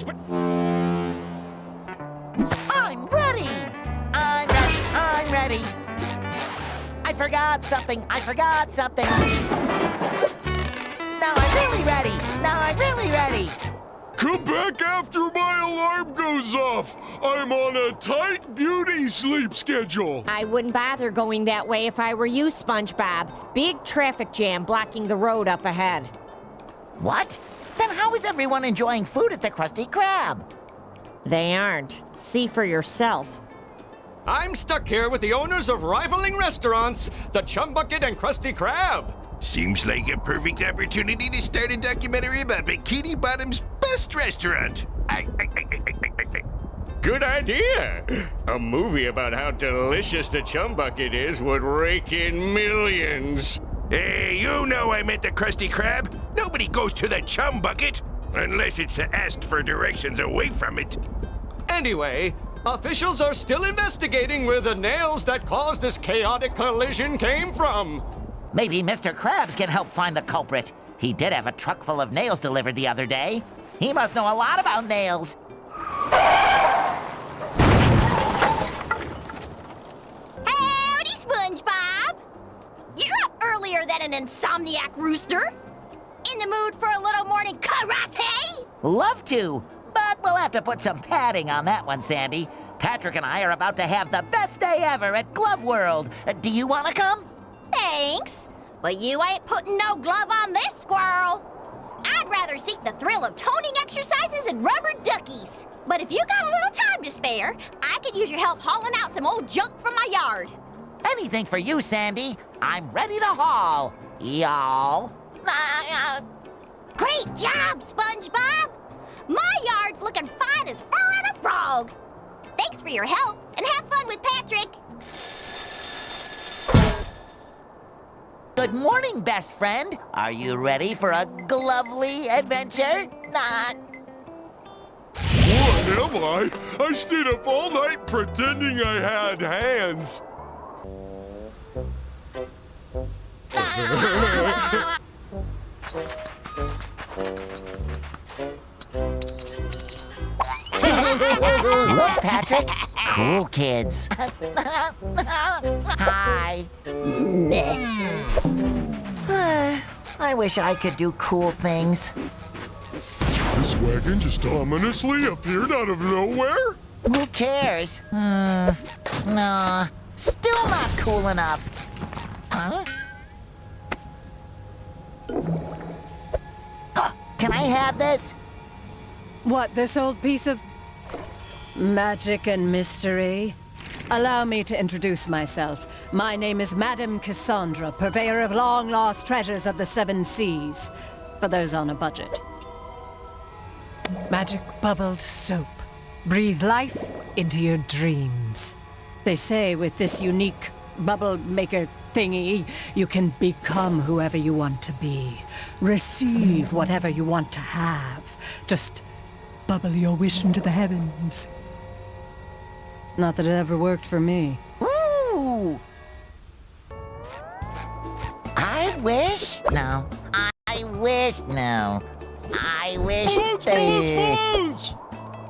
I'm ready! I'm ready! I'm ready! I forgot something! I forgot something! Now I'm really ready! Now I'm really ready! Come back after my alarm goes off! I'm on a tight beauty sleep schedule! I wouldn't bother going that way if I were you, SpongeBob. Big traffic jam blocking the road up ahead. What? Then how is everyone enjoying food at the Krusty Krab? They aren't. See for yourself. I'm stuck here with the owners of rivaling restaurants, the Chum Bucket and Krusty Krab. Seems like a perfect opportunity to start a documentary about Bikini Bottom's best restaurant. Good idea. A movie about how delicious the Chum Bucket is would rake in millions. Hey, you know I meant the Krusty Krab. Nobody goes to the Chum Bucket unless it's asked for directions away from it. Anyway, officials are still investigating where the nails that caused this chaotic collision came from. Maybe Mr. Krabs can help find the culprit. He did have a truck full of nails delivered the other day. He must know a lot about nails. Howdy, SpongeBob! You're up earlier than an insomniac rooster. In the mood for a little morning karate? Love to, but we'll have to put some padding on that one, Sandy. Patrick and I are about to have the best day ever at Glove World. Do you want to come? Thanks, but you ain't putting no glove on this squirrel. I'd rather seek the thrill of toning exercises and rubber duckies. But if you got a little time to spare, I could use your help hauling out some old junk from my yard. Anything for you, Sandy. I'm ready to haul, y'all. Great job, SpongeBob! My yard's looking fine as fur on a frog. Thanks for your help, and have fun with Patrick. Good morning, best friend. Are you ready for a glovely adventure? What am I? I stayed up all night pretending I had hands. Look, Patrick. Cool kids. Hi. I wish I could do cool things. This wagon just ominously appeared out of nowhere? Who cares? Nah, still not cool enough. Huh? Can I have this? What, this old piece of magic and mystery? Allow me to introduce myself. My name is Madame Cassandra, purveyor of long-lost treasures of the Seven Seas, for those on a budget. Magic bubbled soap. Breathe life into your dreams. They say with this unique bubble maker thingy, you can become whoever you want to be. Receive whatever you want to have. Just bubble your wish into the heavens. Not that it ever worked for me. Ooh! I wish? No. I wish? No. I wish... Balloons!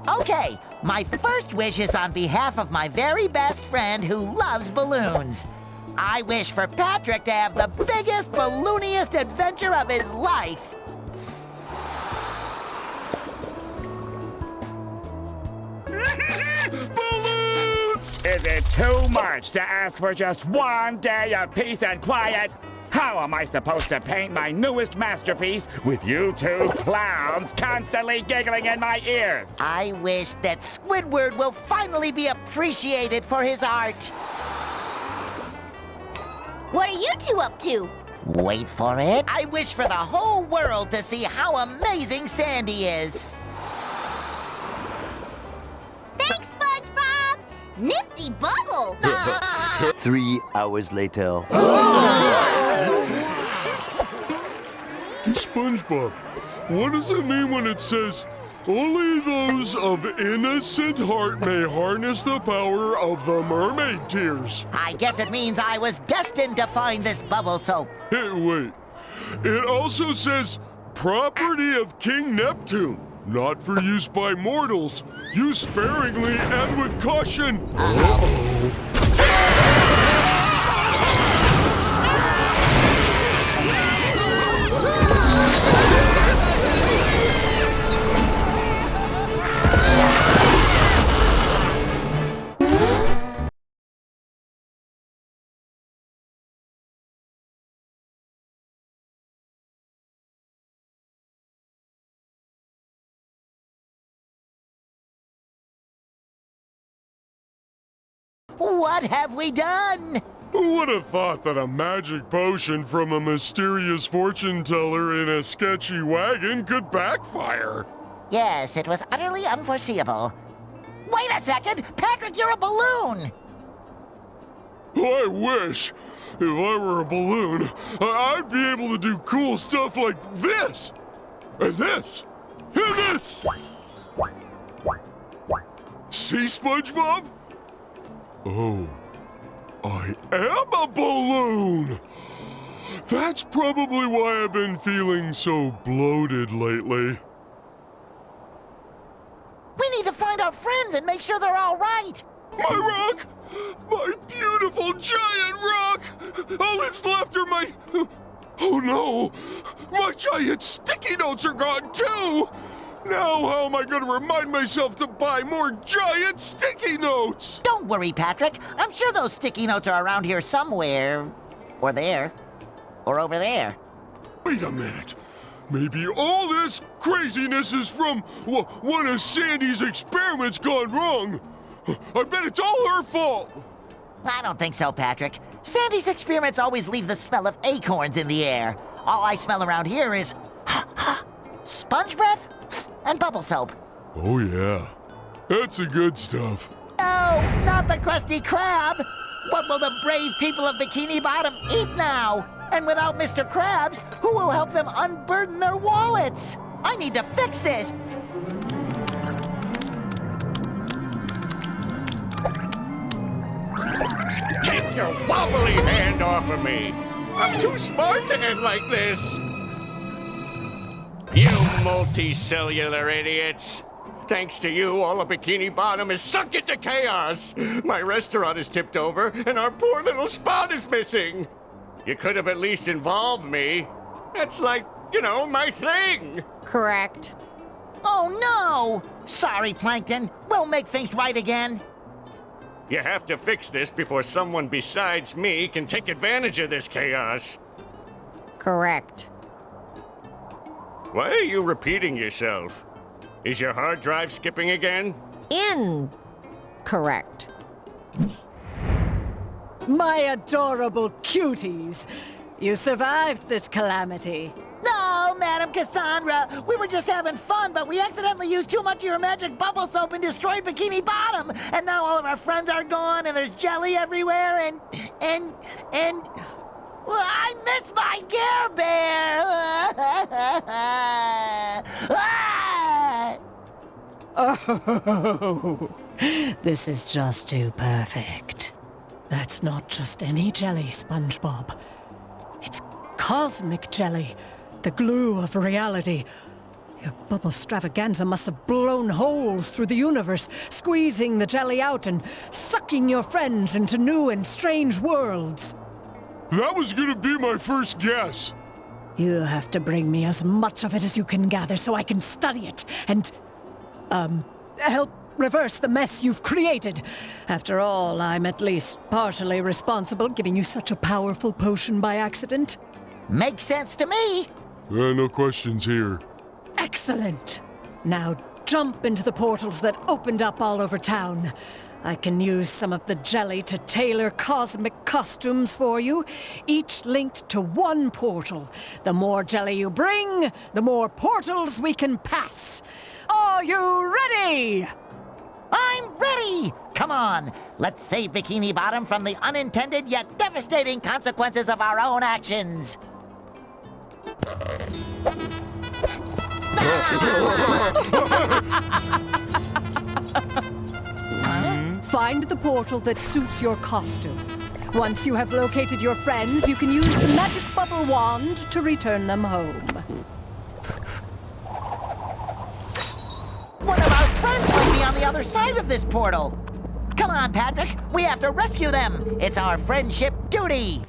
Okay, my first wish is on behalf of my very best friend who loves balloons. I wish for Patrick to have the biggest, ballooniest adventure of his life. Balloons! Is it too much to ask for just one day of peace and quiet? How am I supposed to paint my newest masterpiece with you two clowns constantly giggling in my ears? I wish that Squidward will finally be appreciated for his art. What are you two up to? Wait for it. I wish for the whole world to see how amazing Sandy is. Thanks, SpongeBob! Nifty bubble! 3 hours later. SpongeBob, what does it mean when it says, only those of innocent heart may harness the power of the mermaid tears? I guess it means I was destined to find this bubble soap. Hey, wait. It also says, property of King Neptune. Not for use by mortals. Use sparingly and with caution. Uh-oh. What have we done? Who would have thought that a magic potion from a mysterious fortune teller in a sketchy wagon could backfire? Yes, it was utterly unforeseeable. Wait a second! Patrick, you're a balloon! I wish. If I were a balloon, I'd be able to do cool stuff like this! And this! And this! See, SpongeBob? Oh, I am a balloon! That's probably why I've been feeling so bloated lately. We need to find our friends and make sure they're all right! My rock! My beautiful giant rock! All that's left are my... Oh no! My giant sticky notes are gone too! Now how am I going to remind myself to buy more giant sticky notes? Don't worry, Patrick. I'm sure those sticky notes are around here somewhere. Or there. Or over there. Wait a minute. Maybe all this craziness is from one of Sandy's experiments gone wrong. I bet it's all her fault. I don't think so, Patrick. Sandy's experiments always leave the smell of acorns in the air. All I smell around here is sponge breath and bubble soap. Oh yeah, that's the good stuff. No, not the Krusty Krab. What will the brave people of Bikini Bottom eat now? And without Mr. Krabs, who will help them unburden their wallets? I need to fix this. Take your wobbly hand off of me! I'm too smart to end like this! You multicellular idiots! Thanks to you, all of Bikini Bottom is sunk into chaos! My restaurant is tipped over, and our poor little spot is missing! You could have at least involved me. That's like, you know, my thing! Correct. Oh no! Sorry, Plankton. We'll make things right again. You have to fix this before someone besides me can take advantage of this chaos. Correct. Why are you repeating yourself? Is your hard drive skipping again? Correct. My adorable cuties! You survived this calamity. No, Madam Cassandra. We were just having fun, but we accidentally used too much of your magic bubble soap and destroyed Bikini Bottom. And now all of our friends are gone, and there's jelly everywhere, and... Well, I miss my Care Bear! Oh, this is just too perfect. That's not just any jelly, SpongeBob. It's cosmic jelly, the glue of reality. Your bubble stravaganza must have blown holes through the universe, squeezing the jelly out and sucking your friends into new and strange worlds. That was gonna be my first guess. You have to bring me as much of it as you can gather so I can study it and, help reverse the mess you've created. After all, I'm at least partially responsible, giving you such a powerful potion by accident. Makes sense to me. No questions here. Excellent. Now jump into the portals that opened up all over town. I can use some of the jelly to tailor cosmic costumes for you, each linked to one portal. The more jelly you bring, the more portals we can pass. Are you ready? I'm ready! Come on, let's save Bikini Bottom from the unintended yet devastating consequences of our own actions. Find the portal that suits your costume. Once you have located your friends, you can use the magic bubble wand to return them home. One of our friends might be on the other side of this portal. Come on, Patrick. We have to rescue them. It's our friendship duty.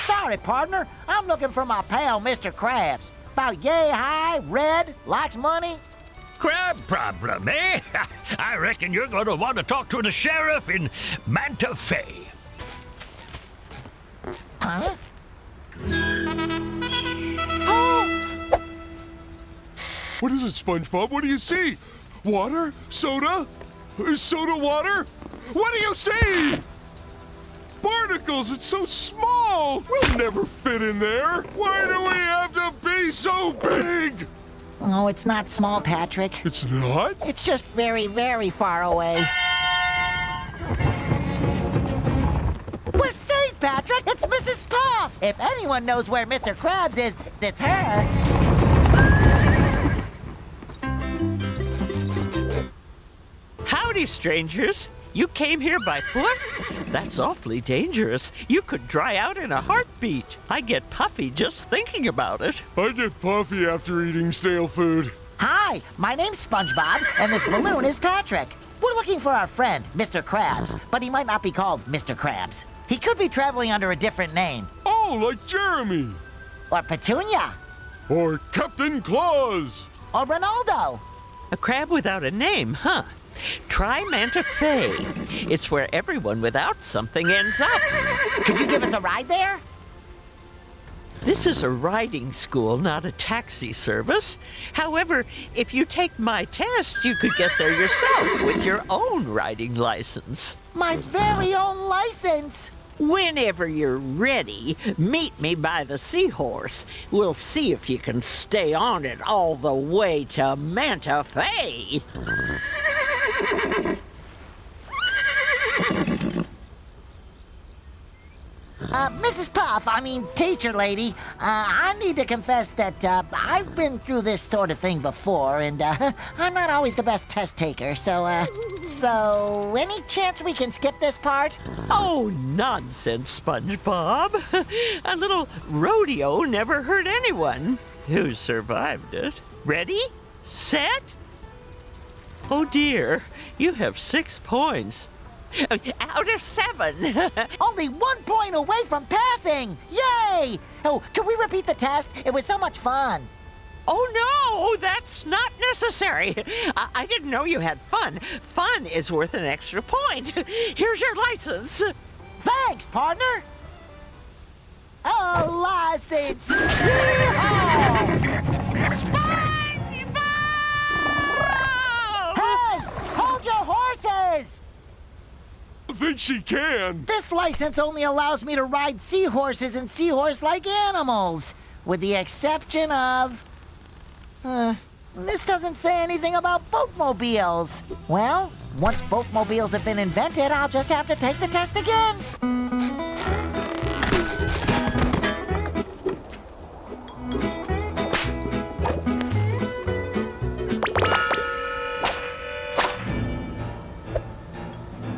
Sorry, partner. I'm looking for my pal, Mr. Krabs. About yay high, red, likes money. Crab problem, eh? I reckon you're going to want to talk to the sheriff in Manta Fe. Huh? Oh! What is it, SpongeBob? What do you see? Water? Soda? Soda water? What do you see? Barnacles, it's so small! We'll never fit in there! Why do we have to be so big? Oh, it's not small, Patrick. It's not? It's just very, very far away. We're safe, Patrick! It's Mrs. Puff! If anyone knows where Mr. Krabs is, it's her. Howdy, strangers. You came here by foot? That's awfully dangerous. You could dry out in a heartbeat. I get puffy just thinking about it. I get puffy after eating stale food. Hi, my name's SpongeBob, and this balloon is Patrick. We're looking for our friend, Mr. Krabs, but he might not be called Mr. Krabs. He could be traveling under a different name. Oh, like Jeremy. Or Petunia. Or Captain Claus. Or Ronaldo. A crab without a name, huh? Try Manta Fe. It's where everyone without something ends up. Could you give us a ride there? This is a riding school, not a taxi service. However, if you take my test, you could get there yourself with your own riding license. My very own license. Whenever you're ready, meet me by the seahorse. We'll see if you can stay on it all the way to Manta Fe. Mrs. Puff, teacher lady, I need to confess that I've been through this sort of thing before, and I'm not always the best test taker, so any chance we can skip this part? Oh, nonsense, SpongeBob. A little rodeo never hurt anyone who survived it. Ready? Set? Oh dear, you have 6 points. Out of 7. Only 1 point away from passing! Yay! Oh, can we repeat the test? It was so much fun. Oh, no, that's not necessary. I didn't know you had fun. Fun is worth an extra point. Here's your license. Thanks, partner. A license! Yeehaw! SpongeBob! Hey! Hold your horses! I think she can. This license only allows me to ride seahorses and seahorse-like animals, with the exception of... this doesn't say anything about boatmobiles. Well, once boatmobiles have been invented, I'll just have to take the test again.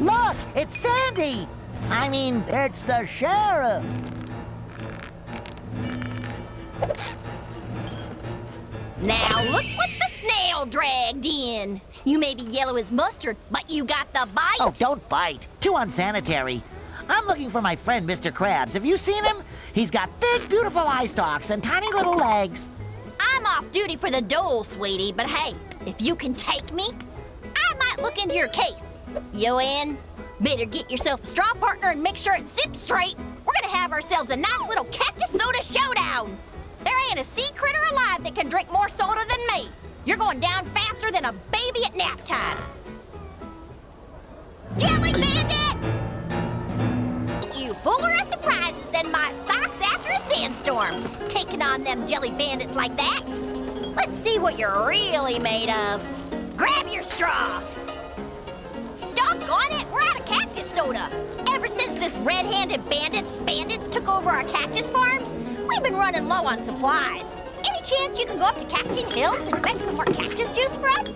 Look, it's Sandy. It's the sheriff. Now look what the snail dragged in. You may be yellow as mustard, but you got the bite. Oh, don't bite. Too unsanitary. I'm looking for my friend, Mr. Krabs. Have you seen him? He's got big, beautiful eye stalks and tiny little legs. I'm off duty for the dole, sweetie, but hey, if you can take me, I might look into your case. You in? Better get yourself a straw partner and make sure it zips straight. We're gonna have ourselves a nice little cactus soda showdown. There ain't a sea critter alive that can drink more soda than me. You're going down faster than a baby at nap time. Jelly bandits! You fuller of surprises than my socks after a sandstorm. Taking on them jelly bandits like that. Let's see what you're really made of. Grab your straw. Doggone it, we're out of cactus soda. Ever since this red-handed bandits took over our cactus farms, we've been running low on supplies. Any chance you can go up to Cactus Hills and fetch some more cactus juice for us?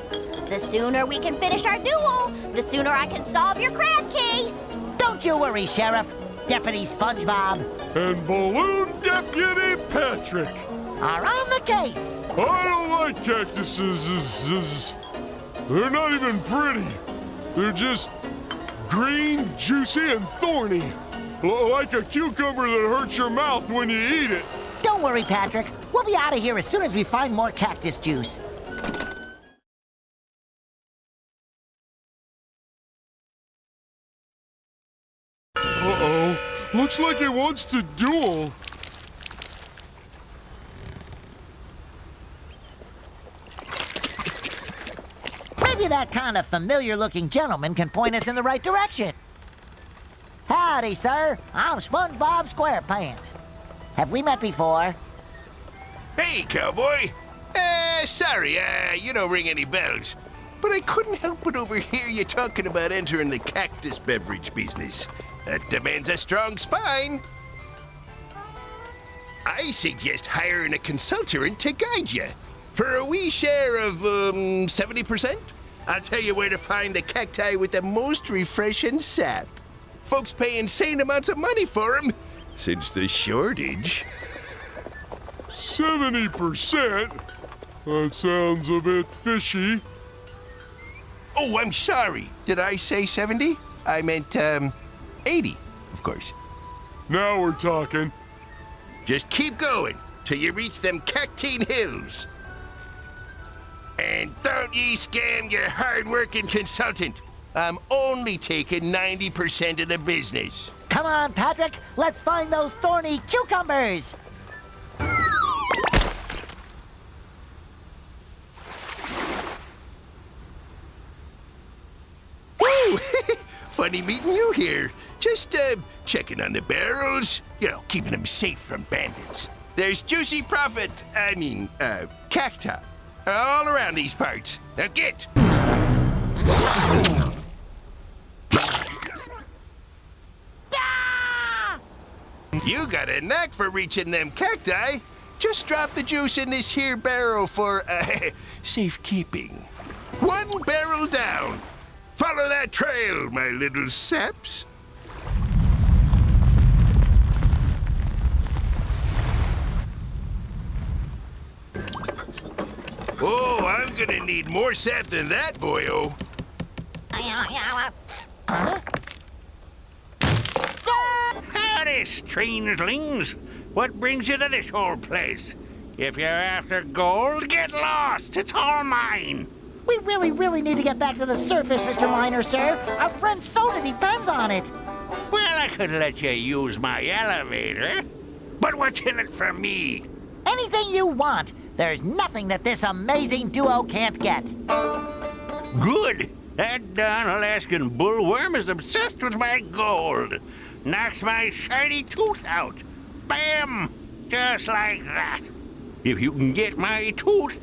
The sooner we can finish our duel, the sooner I can solve your crab case. Don't you worry, Sheriff. Deputy SpongeBob And Balloon Deputy Patrick. are on the case. I don't like cactuses. They're not even pretty. They're just green, juicy, and thorny. Like a cucumber that hurts your mouth when you eat it. Don't worry, Patrick. We'll be out of here as soon as we find more cactus juice. Uh-oh. Looks like he wants to duel. Maybe that kind of familiar-looking gentleman can point us in the right direction. Howdy, sir. I'm SpongeBob SquarePants. Have we met before? Hey, cowboy. Sorry, you don't ring any bells. But I couldn't help but overhear you talking about entering the cactus beverage business. That demands a strong spine. I suggest hiring a consultant to guide you. For a wee share of, 70%, I'll tell you where to find the cacti with the most refreshing sap. Folks pay insane amounts of money for them, since the shortage. 70%? That sounds a bit fishy. Oh, I'm sorry. Did I say 70? I meant, 80, of course. Now we're talking. Just keep going till you reach them Cactine Hills. And don't ye scam your hard-working consultant. I'm only taking 90% of the business. Come on, Patrick. Let's find those thorny cucumbers. Woo! Funny meeting you here. Just, checking on the barrels. You know, keeping them safe from bandits. There's juicy cacti. All around these parts. Now get! You got a knack for reaching them cacti. Just drop the juice in this here barrel for, safekeeping. One barrel down. Follow that trail, my little saps. Oh, I'm gonna need more sap than that, boyo. Howdy, strangelings. What brings you to this whole place? If you're after gold, get lost. It's all mine. We really need to get back to the surface, Mr. Miner, sir. Our friend's soda depends on it. Well, I could let you use my elevator. But what's in it for me? Anything you want. There's nothing that this amazing duo can't get. Good. That darn Alaskan bullworm is obsessed with my gold. Knocks my shiny tooth out. Bam! Just like that. If you can get my tooth,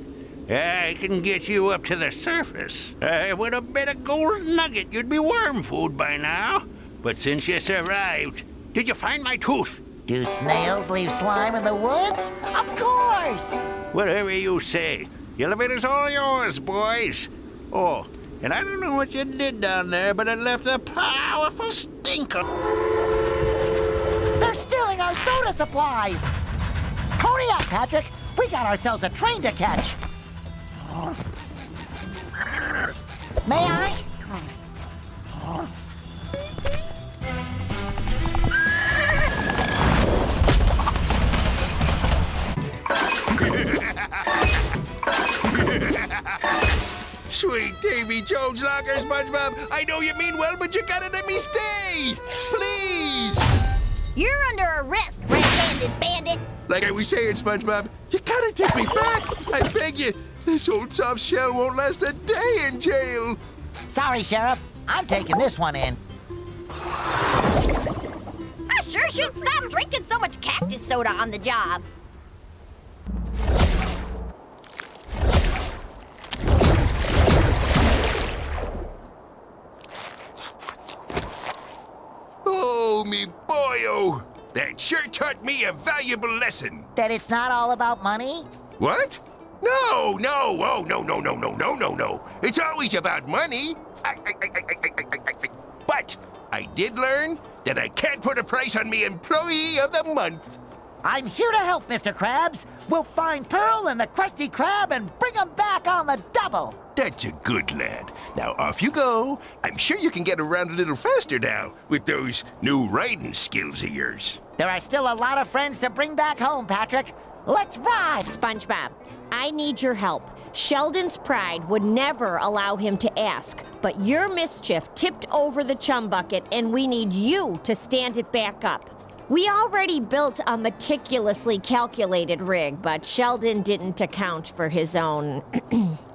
I can get you up to the surface. I would have bet a gold nugget you'd be worm food by now. But since you survived, did you find my tooth? Do snails leave slime in the woods? Of course! Whatever you say. The elevator's all yours, boys. Oh, and I don't know what you did down there, but it left a powerful stinker. They're stealing our soda supplies! Hurry up, Patrick! We got ourselves a train to catch! May I? Sweet Davy Jones locker, SpongeBob. I know you mean well, but you gotta let me stay. Please. You're under arrest, red-handed bandit. Like I was saying, SpongeBob, you gotta take me back. I beg you. This old soft shell won't last a day in jail. Sorry, Sheriff. I'm taking this one in. I sure should stop drinking so much cactus soda on the job. sure taught me a valuable lesson. That it's not all about money? What? No. Oh, no. It's always about money. But I did learn that I can't put a price on me Employee of the Month. I'm here to help, Mr. Krabs. We'll find Pearl and the Krusty Krab and bring them back on the double. That's a good lad. Now off you go. I'm sure you can get around a little faster now with those new riding skills of yours. There are still a lot of friends to bring back home, Patrick. Let's ride! SpongeBob, I need your help. Sheldon's pride would never allow him to ask, but your mischief tipped over the chum bucket, and we need you to stand it back up. We already built a meticulously calculated rig, but Sheldon didn't account for his own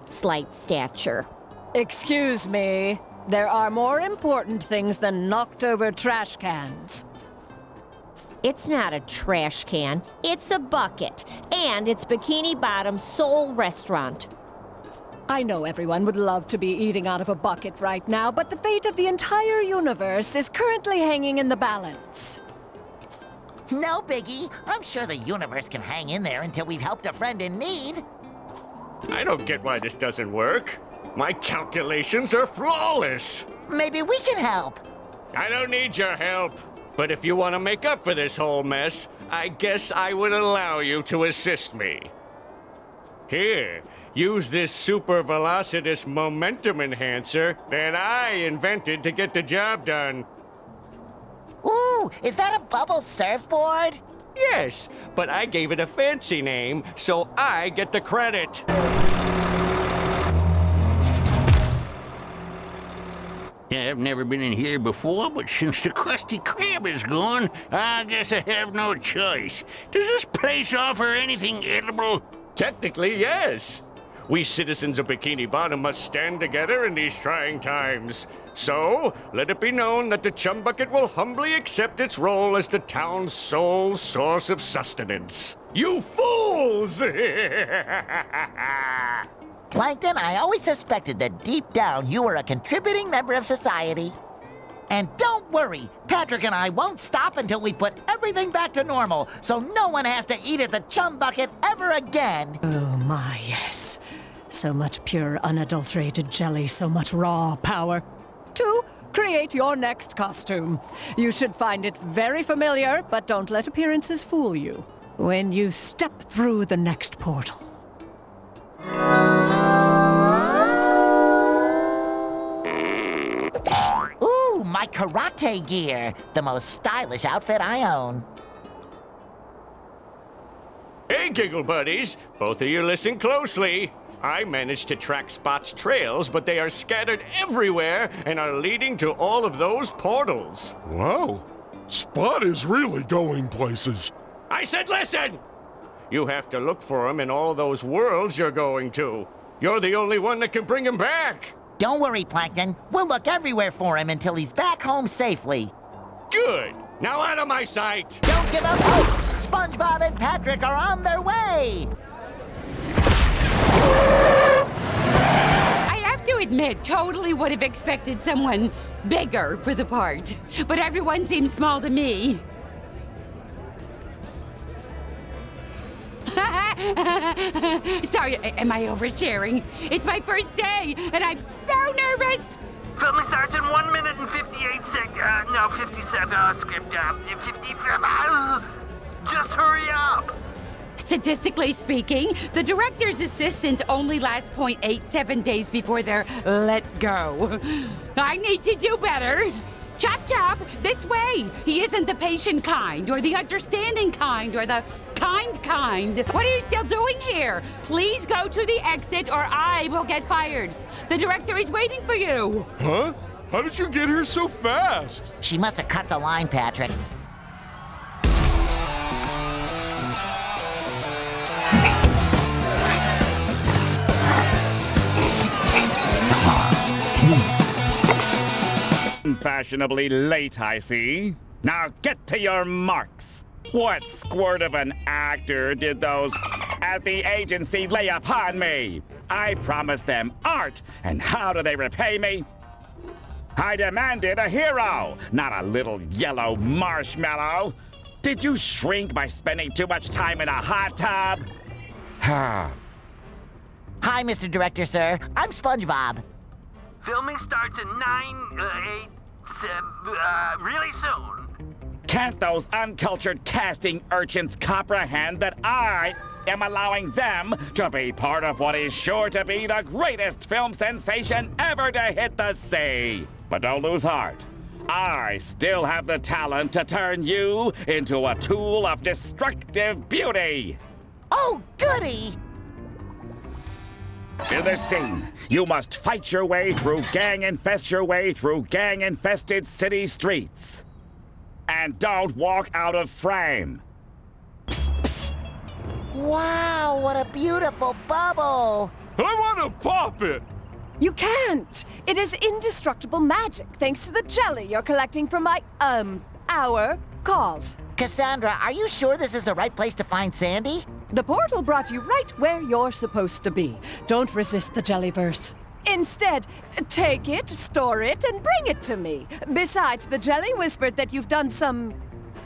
slight stature. Excuse me. There are more important things than knocked-over trash cans. It's not a trash can, it's a bucket, and it's Bikini Bottom's sole restaurant. I know everyone would love to be eating out of a bucket right now, but the fate of the entire universe is currently hanging in the balance. No biggie. I'm sure the universe can hang in there until we've helped a friend in need. I don't get why this doesn't work. My calculations are flawless. Maybe we can help. I don't need your help. But if you want to make up for this whole mess, I guess I would allow you to assist me. Here, use this super velocitous momentum enhancer that I invented to get the job done. Ooh, is that a bubble surfboard? Yes, but I gave it a fancy name, so I get the credit. Yeah, I've never been in here before, but since the Krusty Krab is gone, I guess I have no choice. Does this place offer anything edible? Technically, yes. We citizens of Bikini Bottom must stand together in these trying times. So, let it be known that the Chum Bucket will humbly accept its role as the town's sole source of sustenance. You fools! Plankton, I always suspected that deep down you were a contributing member of society. And don't worry, Patrick and I won't stop until we put everything back to normal, so no one has to eat at the Chum Bucket ever again. Oh my, yes. So much pure, unadulterated jelly, so much raw power. To create your next costume. You should find it very familiar, but don't let appearances fool you. When you step through the next portal. Ooh, my karate gear. The most stylish outfit I own. Hey, Giggle Buddies. Both of you listen closely. I managed to track Spot's trails, but they are scattered everywhere and are leading to all of those portals. Wow. Spot is really going places. I said listen! You have to look for him in all those worlds you're going to. You're the only one that can bring him back. Don't worry, Plankton. We'll look everywhere for him until he's back home safely. Good. Now out of my sight. Don't give up hope! SpongeBob and Patrick are on their way! I have to admit, totally would have expected someone bigger for the part. But everyone seems small to me. Sorry, am I oversharing? It's my first day, and I'm so nervous! Filming starts in 1 minute and 58 seconds. No, 57. Script 57. Just hurry up! Statistically speaking, the director's assistants only last 0.87 days before they're let go. I need to do better. Chop Chop, this way! He isn't the patient kind, or the understanding kind, or the kind. What are you still doing here? Please go to the exit or I will get fired. The director is waiting for you. Huh? How did you get here so fast? She must have cut the line, Patrick. Fashionably late, I see. Now get to your marks. What squirt of an actor did those at the agency lay upon me? I promised them art, and how do they repay me? I demanded a hero, not a little yellow marshmallow. Did you shrink by spending too much time in a hot tub? Hi, Mr. Director, sir. I'm SpongeBob. Filming starts in 7, really soon. Can't those uncultured casting urchins comprehend that I am allowing them to be part of what is sure to be the greatest film sensation ever to hit the sea? But don't lose heart. I still have the talent to turn you into a tool of destructive beauty. Oh, goody! In this scene, you must fight your way through gang-infested city streets. And don't walk out of frame. Wow, what a beautiful bubble! I want to pop it! You can't! It is indestructible magic thanks to the jelly you're collecting from our cause. Cassandra, are you sure this is the right place to find Sandy? The portal brought you right where you're supposed to be. Don't resist the Jellyverse. Instead, take it, store it, and bring it to me. Besides, the jelly whispered that you've done some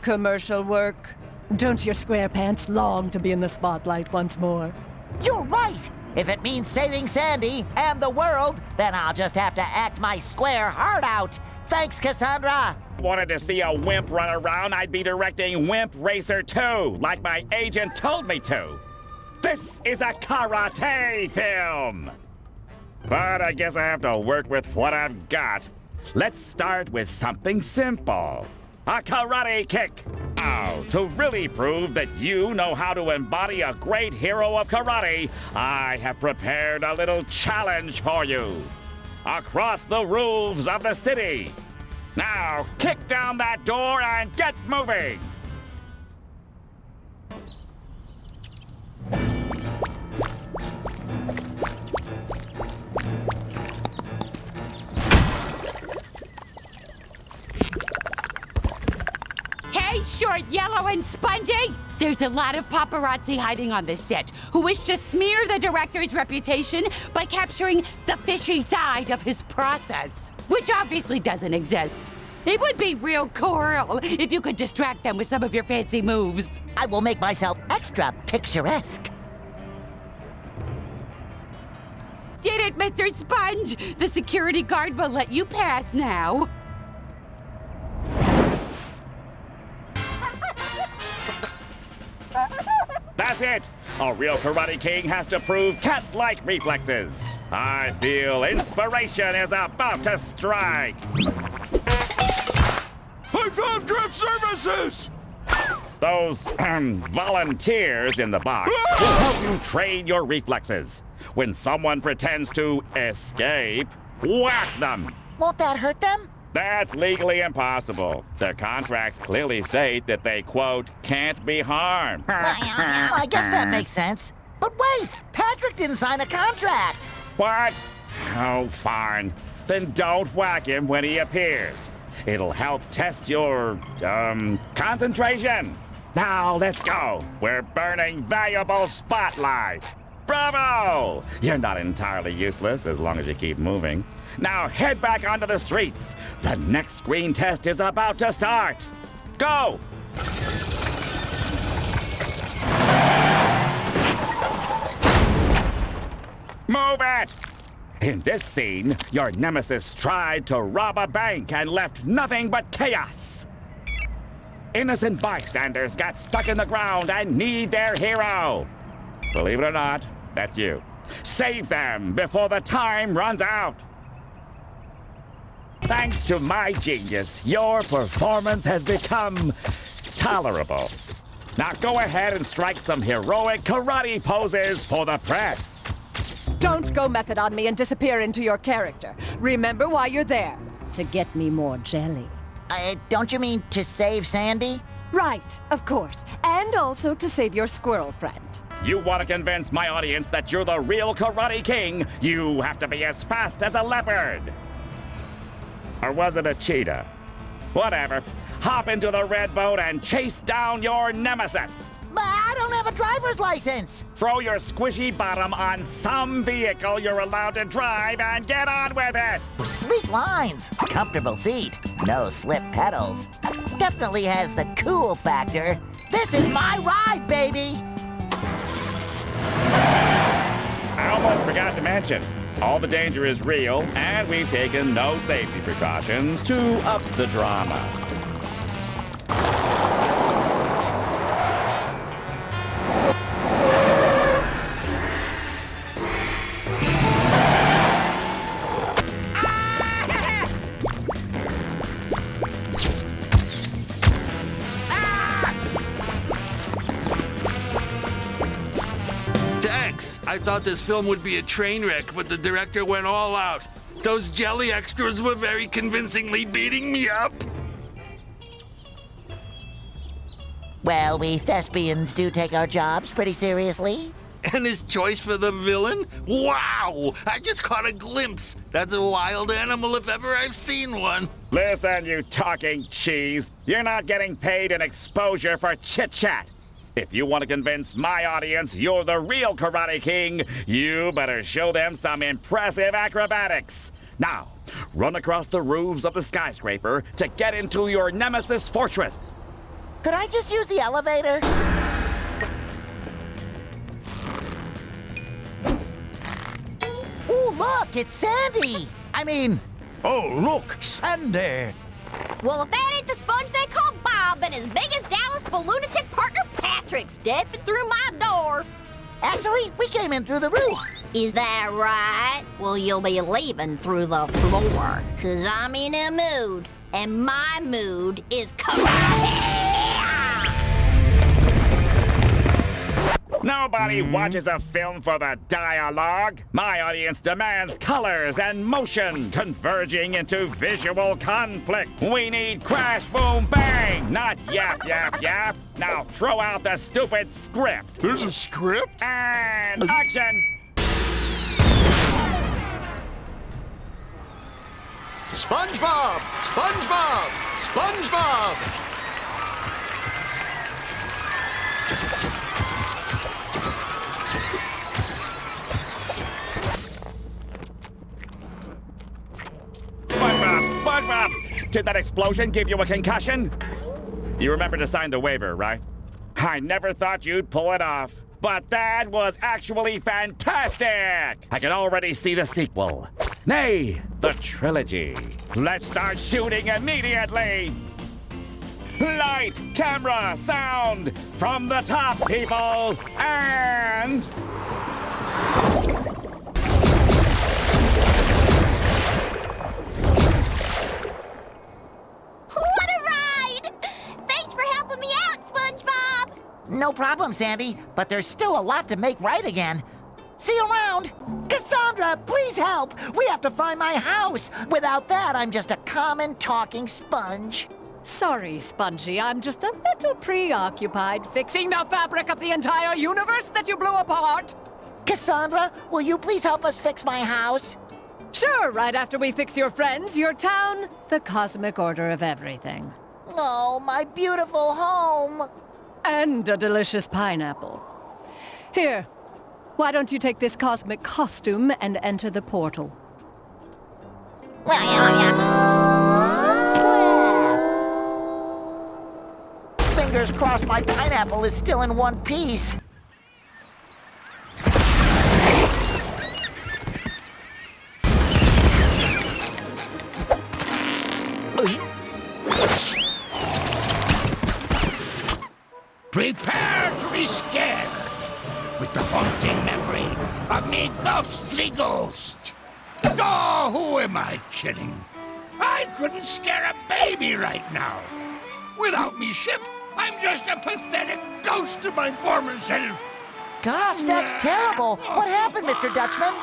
commercial work. Don't your SquarePants long to be in the spotlight once more? You're right! If it means saving Sandy and the world, then I'll just have to act my square heart out. Thanks, Cassandra! Wanted to see a wimp run around, I'd be directing Wimp Racer 2, like my agent told me to. This is a karate film! But I guess I have to work with what I've got. Let's start with something simple. A karate kick! Oh, to really prove that you know how to embody a great hero of karate, I have prepared a little challenge for you. Across the roofs of the city. Now, kick down that door and get moving! Hey, short, yellow, and spongy! There's a lot of paparazzi hiding on this set who wish to smear the director's reputation by capturing the fishy side of his process, which obviously doesn't exist. It would be real cool if you could distract them with some of your fancy moves. I will make myself extra picturesque. Did it, Mr. Sponge! The security guard will let you pass now. That's it! A real Karate King has to prove cat-like reflexes. I feel inspiration is about to strike. I found craft services! Those volunteers in the box will help you train your reflexes. When someone pretends to escape, whack them. Won't that hurt them? That's legally impossible. Their contracts clearly state that they, quote, can't be harmed. I guess that makes sense. But wait, Patrick didn't sign a contract. What? Oh, fine. Then don't whack him when he appears. It'll help test your, concentration. Now, let's go. We're burning valuable spotlight. Bravo! You're not entirely useless as long as you keep moving. Now head back onto the streets. The next screen test is about to start. Go! Move it! In this scene, your nemesis tried to rob a bank and left nothing but chaos. Innocent bystanders got stuck in the ground and need their hero. Believe it or not, that's you. Save them before the time runs out. Thanks to my genius, your performance has become tolerable. Now go ahead and strike some heroic karate poses for the press. Don't go method on me and disappear into your character. Remember why you're there. To get me more jelly. Don't you mean to save Sandy? Right, of course. And also to save your squirrel friend. You want to convince my audience that you're the real Karate King, you have to be as fast as a leopard. Or was it a cheetah? Whatever. Hop into the red boat and chase down your nemesis. But I don't have a driver's license. Throw your squishy bottom on some vehicle you're allowed to drive and get on with it! Sleek lines, comfortable seat, no slip pedals. Definitely has the cool factor. This is my ride, baby! I almost forgot to mention, all the danger is real, and we've taken no safety precautions to up the drama. I thought this film would be a train wreck, but the director went all out. Those jelly extras were very convincingly beating me up. Well, we thespians do take our jobs pretty seriously. And his choice for the villain? Wow! I just caught a glimpse. That's a wild animal if ever I've seen one. Listen, you talking cheese. You're not getting paid an exposure for chit-chat. If you want to convince my audience you're the real Karate King, you better show them some impressive acrobatics. Now, run across the roofs of the skyscraper to get into your nemesis fortress. Could I just use the elevator? Ooh, look, it's Sandy! Oh, look, Sandy! Well, if that ain't the sponge they call Bob and his biggest Dallas lunatic partner Patrick stepping through my door. Actually, we came in through the roof. Is that right? Well, you'll be leaving through the floor, 'cause I'm in a mood, and my mood is karate! Nobody watches a film for the dialogue. My audience demands colors and motion converging into visual conflict. We need crash, boom, bang, not yap, yap, yap. Now throw out the stupid script. There's a script? And action! SpongeBob! SpongeBob! SpongeBob! SpongeBob! SpongeBob! Did that explosion give you a concussion? You remember to sign the waiver, right? I never thought you'd pull it off. But that was actually fantastic! I can already see the sequel. Nay, the trilogy. Let's start shooting immediately! Light, camera, sound! From the top, people! And... What a ride! Thanks for helping me out, SpongeBob! No problem, Sandy, but there's still a lot to make right again. See you around! Cassandra, please help! We have to find my house! Without that, I'm just a common talking sponge. Sorry, Spongy, I'm just a little preoccupied fixing the fabric of the entire universe that you blew apart. Cassandra, will you please help us fix my house? Sure, right after we fix your friends, your town, the cosmic order of everything. Oh, my beautiful home! And a delicious pineapple. Here, why don't you take this cosmic costume and enter the portal? Fingers crossed my pineapple is still in one piece. Prepare to be scared with the haunting memory of me ghostly ghost. Oh, who am I kidding? I couldn't scare a baby right now. Without me ship, I'm just a pathetic ghost of my former self. Gosh, that's terrible. What happened, Mr. Dutchman?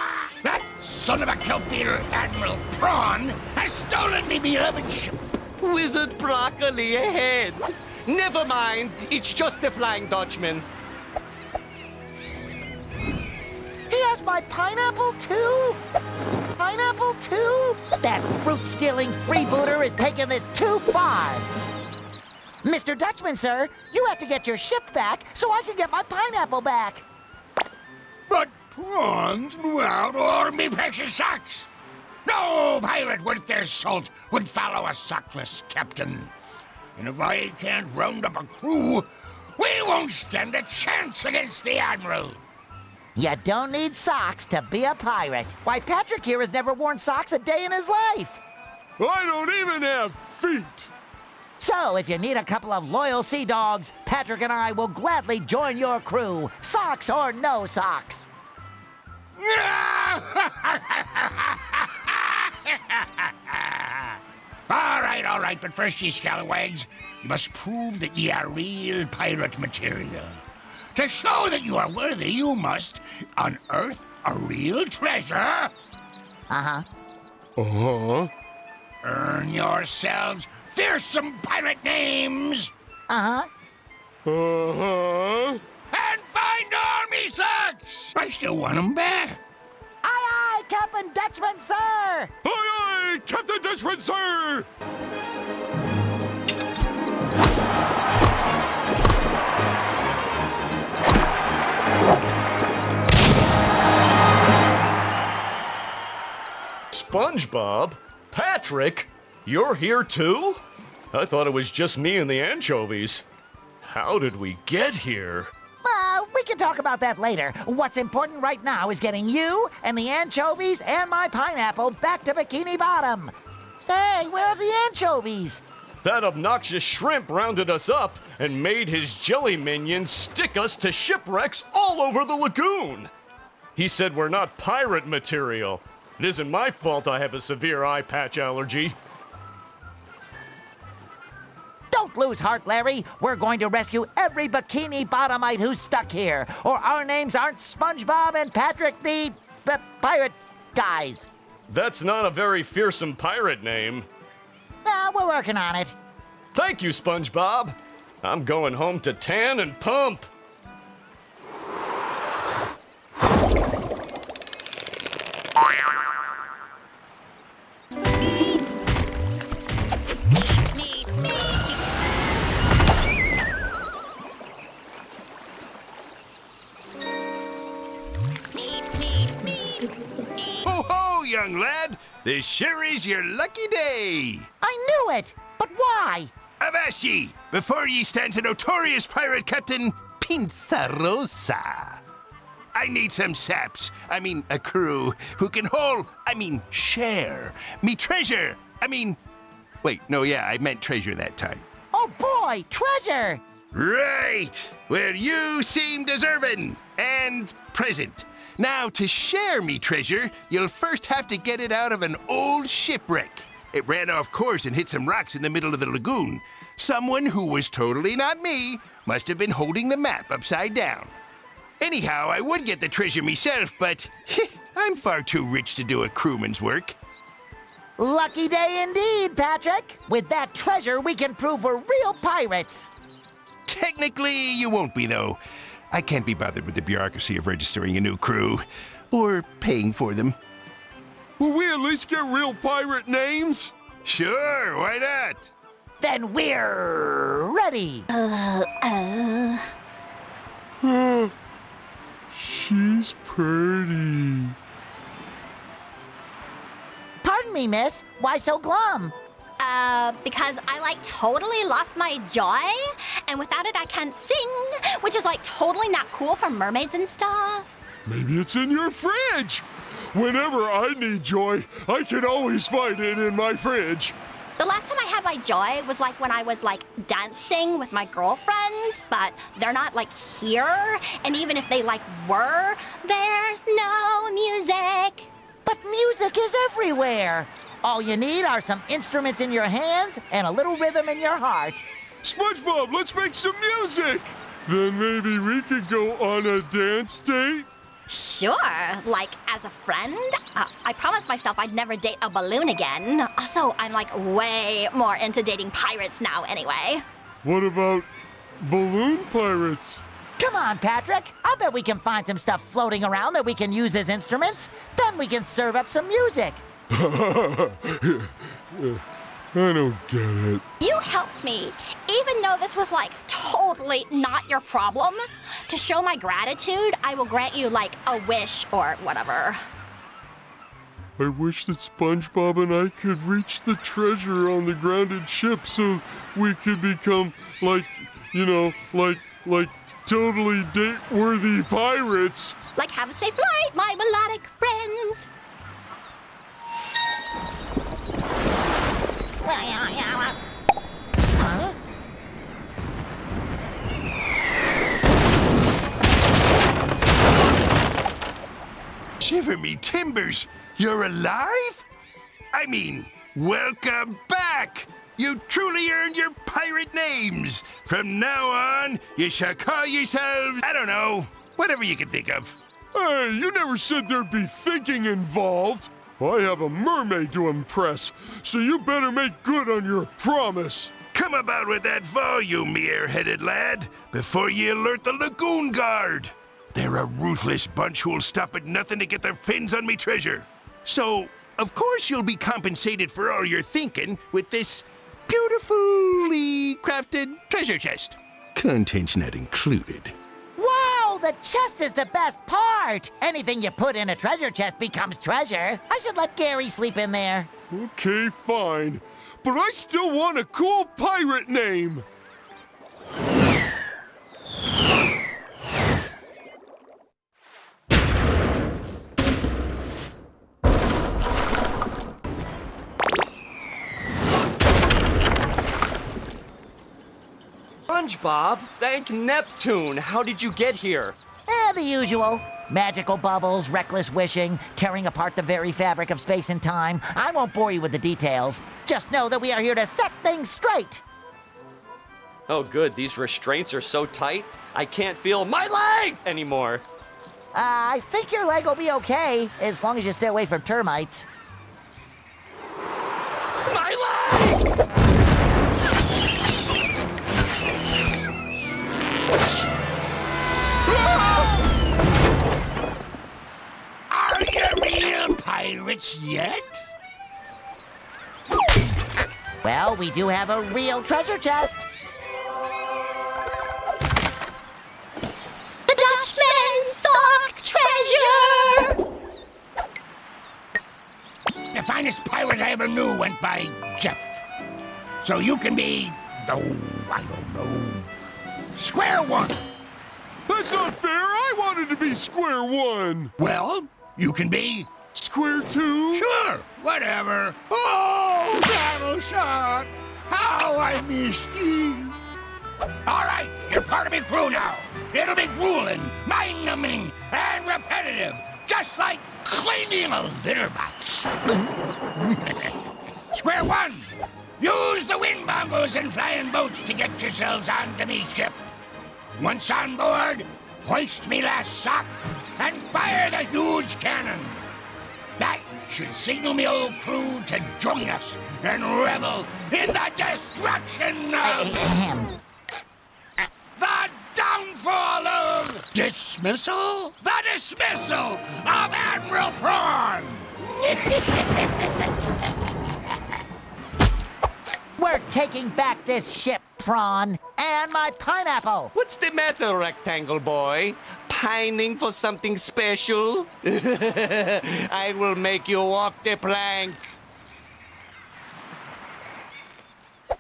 That son of a kelp-eater, Admiral Prawn, has stolen me beloved ship. Withered broccoli ahead. Never mind, it's just the Flying Dutchman. He has my pineapple, too? Pineapple, too? That fruit-stealing freebooter is taking this too far. Mr. Dutchman, sir, you have to get your ship back so I can get my pineapple back. But prawns blew out all me precious socks. No pirate worth their salt would follow a sockless captain. And if I can't round up a crew, we won't stand a chance against the Admiral. You don't need socks to be a pirate. Why, Patrick here has never worn socks a day in his life. I don't even have feet. So, if you need a couple of loyal sea dogs, Patrick and I will gladly join your crew, socks or no socks. All right, but first, ye scalawags, you must prove that ye are real pirate material. To show that you are worthy, you must unearth a real treasure. Uh-huh. Uh-huh. Earn yourselves fearsome pirate names. Uh-huh. Uh-huh. And find all me socks. I still want them back. Aye, aye, Captain Dutchman, sir! Aye, aye, Captain Dutchman, sir! SpongeBob? Patrick? You're here too? I thought it was just me and the anchovies. How did we get here? We can talk about that later. What's important right now is getting you and the anchovies and my pineapple back to Bikini Bottom. Say, where are the anchovies? That obnoxious shrimp rounded us up and made his jelly minions stick us to shipwrecks all over the lagoon. He said we're not pirate material. It isn't my fault I have a severe eye patch allergy. Don't lose heart, Larry. We're going to rescue every Bikini Bottomite who's stuck here, or our names aren't SpongeBob and Patrick the pirate guys. That's not a very fearsome pirate name. We're working on it. Thank you, SpongeBob. I'm going home to tan and pump. Ho-ho, young lad! This sure is your lucky day! I knew it! But why? I've asked ye, before ye stand to notorious pirate captain Pinzarosa. I need some saps, a crew, who can share me treasure. Wait, no, yeah, I meant treasure that time. Oh boy, treasure! Right! Well, you seem deserving and present. Now, to share me treasure, you'll first have to get it out of an old shipwreck. It ran off course and hit some rocks in the middle of the lagoon. Someone who was totally not me must have been holding the map upside down. Anyhow, I would get the treasure myself, but I'm far too rich to do a crewman's work. Lucky day indeed, Patrick. With that treasure, we can prove we're real pirates. Technically, you won't be, though. I can't be bothered with the bureaucracy of registering a new crew, or paying for them. Will we at least get real pirate names? Sure, why not? Then we're ready. She's pretty. Pardon me, miss. Why so glum? Because I totally lost my joy, and without it I can't sing, which is totally not cool for mermaids and stuff. Maybe it's in your fridge. Whenever I need joy, I can always find it in my fridge. The last time I had my joy was when I was dancing with my girlfriends, but they're not here, and even if they were, there's no music. But music is everywhere. All you need are some instruments in your hands and a little rhythm in your heart. SpongeBob, let's make some music. Then maybe we could go on a dance date? Sure, as a friend. I promised myself I'd never date a balloon again. Also, I'm way more into dating pirates now anyway. What about balloon pirates? Come on, Patrick. I bet we can find some stuff floating around that we can use as instruments. Then we can serve up some music. I don't get it. You helped me, even though this was like totally not your problem. To show my gratitude, I will grant you like a wish or whatever. I wish that SpongeBob and I could reach the treasure on the grounded ship so we could become like totally date-worthy pirates. Like, have a safe flight, my melodic friends. Huh? Shiver me timbers! You're alive? I mean, welcome back! You truly earned your pirate names! From now on, you shall call yourselves, I don't know, whatever you can think of. Hey, you never said there'd be thinking involved. I have a mermaid to impress, so you better make good on your promise. Come about with that volume, me air-headed lad, before you alert the Lagoon Guard. They're a ruthless bunch who'll stop at nothing to get their fins on me treasure. So, of course you'll be compensated for all your thinking with this beautifully crafted treasure chest. Contents not included. Wow, the chest is the best part. Anything you put in a treasure chest becomes treasure. I should let Gary sleep in there. Okay, fine. But I still want a cool pirate name. SpongeBob, thank Neptune. How did you get here? The usual. Magical bubbles, reckless wishing, tearing apart the very fabric of space and time. I won't bore you with the details. Just know that we are here to set things straight. Oh, good. These restraints are so tight, I can't feel my leg anymore. I think your leg will be okay, as long as you stay away from termites. My leg! Are you real pirates yet? Well, we do have a real treasure chest. The Dutchman sock treasure! The finest pirate I ever knew went by Jeff. So you can be, oh, I don't know, Square One. That's not fair. I wanted to be Square One. Well, you can be Square Two. Sure, whatever. Oh, Battle Shark, how I missed you. All right, you're part of my crew now. It'll be grueling, mind-numbing, and repetitive, just like cleaning a litter box. Square One, use the wind bongos and flying boats to get yourselves onto me ship. Once on board, hoist me last sock and fire the huge cannon. That should signal me old crew to join us and revel in the destruction of... the downfall of... Dismissal? The dismissal of Admiral Prawn! We're taking back this ship, Prawn, and my pineapple. What's the matter, Rectangle Boy? Pining for something special? I will make you walk the plank.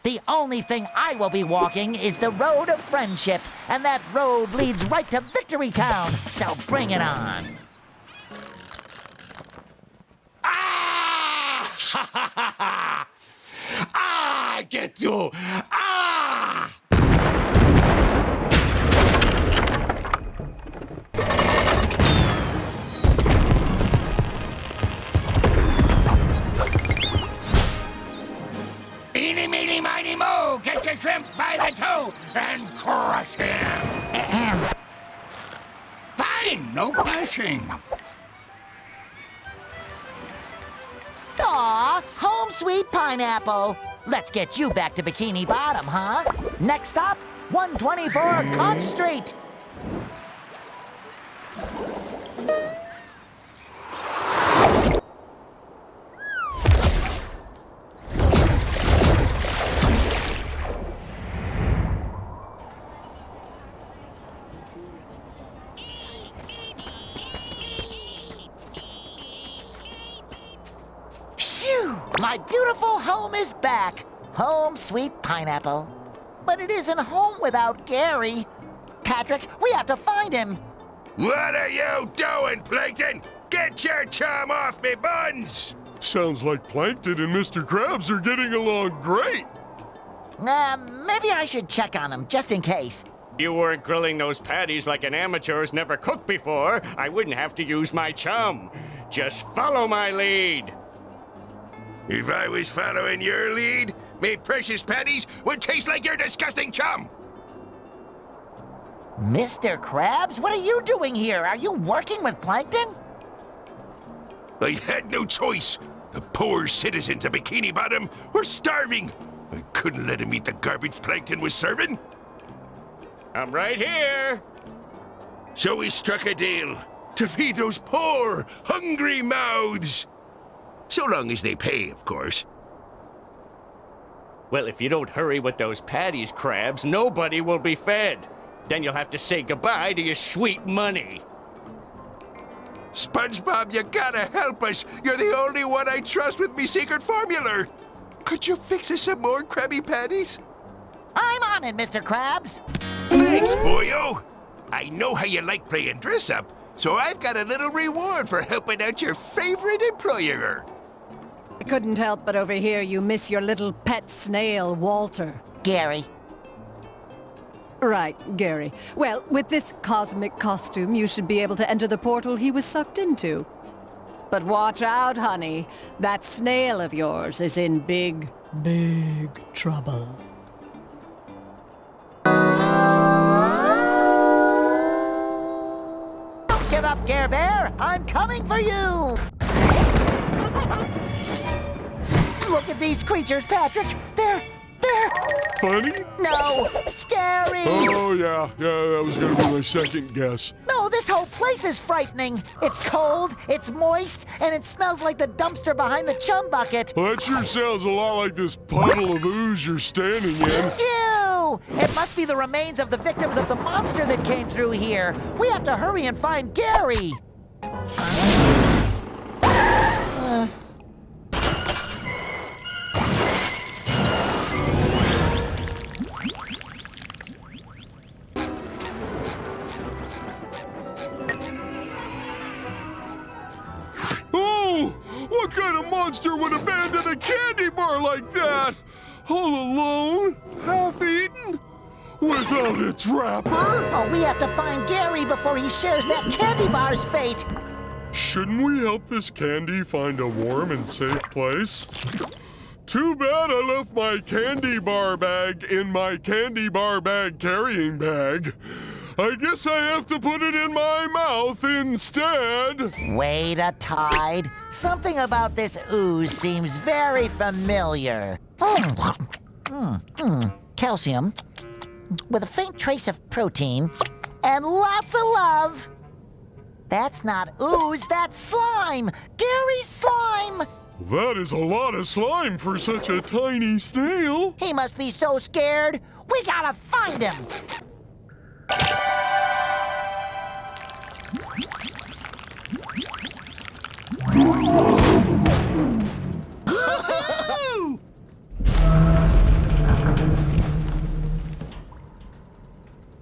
The only thing I will be walking is the road of friendship, and that road leads right to Victory Town, so bring it on. Ah! Ha ha ha ha! Ah! Get you! Ah! Eeny, meeny, miny, mo! Catch a shrimp by the toe and crush him! Fine, no blushing. Aw, home sweet pineapple. Let's get you back to Bikini Bottom, huh? Next stop, 124 Conch Street. My beautiful home is back. Home, sweet pineapple. But it isn't home without Gary. Patrick, we have to find him. What are you doing, Plankton? Get your chum off me buns! Sounds like Plankton and Mr. Krabs are getting along great. Maybe I should check on him, just in case. If you weren't grilling those patties like an amateur who's never cooked before, I wouldn't have to use my chum. Just follow my lead. If I was following your lead, me precious patties would taste like your disgusting chum! Mr. Krabs, what are you doing here? Are you working with Plankton? I had no choice. The poor citizens of Bikini Bottom were starving. I couldn't let him eat the garbage Plankton was serving. I'm right here. So we struck a deal to feed those poor, hungry mouths. So long as they pay, of course. Well, if you don't hurry with those patties, Krabs, nobody will be fed. Then you'll have to say goodbye to your sweet money. SpongeBob, you gotta help us. You're the only one I trust with me secret formula. Could you fix us some more Krabby Patties? I'm on it, Mr. Krabs. Thanks, boyo. I know how you like playing dress-up, so I've got a little reward for helping out your favorite employer. I couldn't help but overhear you miss your little pet snail, Walter. Gary. Right, Gary. Well, with this cosmic costume, you should be able to enter the portal he was sucked into. But watch out, honey. That snail of yours is in big, big trouble. Don't give up, Care Bear. I'm coming for you. Look at these creatures, Patrick. They're Funny? No, scary. Oh, yeah, that was gonna be my second guess. No, this whole place is frightening. It's cold, it's moist, and it smells like the dumpster behind the chum bucket. Well, that sure sounds a lot like this puddle of ooze you're standing in. Ew! It must be the remains of the victims of the monster that came through here. We have to hurry and find Gary. What kind of monster would abandon a candy bar like that? All alone? Half-eaten? Without its wrapper? Oh, we have to find Gary before he shares that candy bar's fate. Shouldn't we help this candy find a warm and safe place? Too bad I left my candy bar bag in my candy bar bag carrying bag. I guess I have to put it in my mouth instead. Wait a tide. Something about this ooze seems very familiar. Calcium, with a faint trace of protein, and lots of love. That's not ooze, that's slime! Gary's slime! That is a lot of slime for such a tiny snail. He must be so scared. We gotta find him.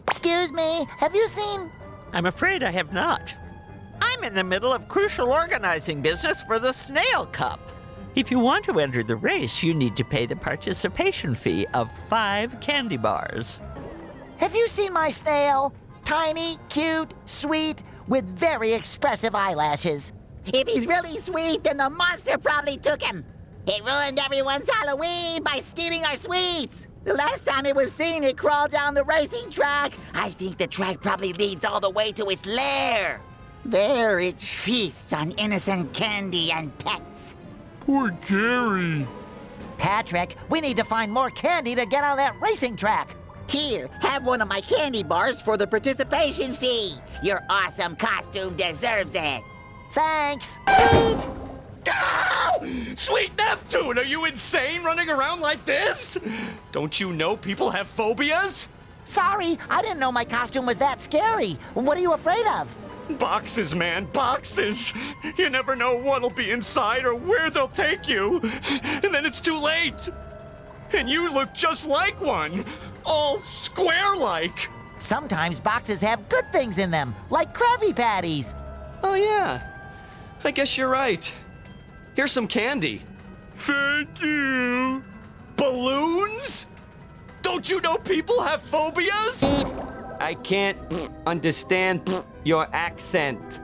Excuse me, have you seen? I'm afraid I have not. I'm in the middle of crucial organizing business for the Snail Cup. If you want to enter the race, you need to pay the participation fee of 5 candy bars. Have you seen my snail? Tiny, cute, sweet, with very expressive eyelashes. If he's really sweet, then the monster probably took him. It ruined everyone's Halloween by stealing our sweets. The last time it was seen, it crawled down the racing track. I think the track probably leads all the way to its lair. There it feasts on innocent candy and pets. Poor Gary. Patrick, we need to find more candy to get on that racing track. Here, have one of my candy bars for the participation fee. Your awesome costume deserves it. Thanks. Ah! Sweet Neptune, are you insane running around like this? Don't you know people have phobias? Sorry, I didn't know my costume was that scary. What are you afraid of? Boxes, man, boxes! You never know what'll be inside or where they'll take you. And then it's too late. And you look just like one. All square-like. Sometimes boxes have good things in them, like Krabby Patties. Oh, yeah. I guess you're right. Here's some candy. Thank you. Balloons? Don't you know people have phobias? I can't understand your accent.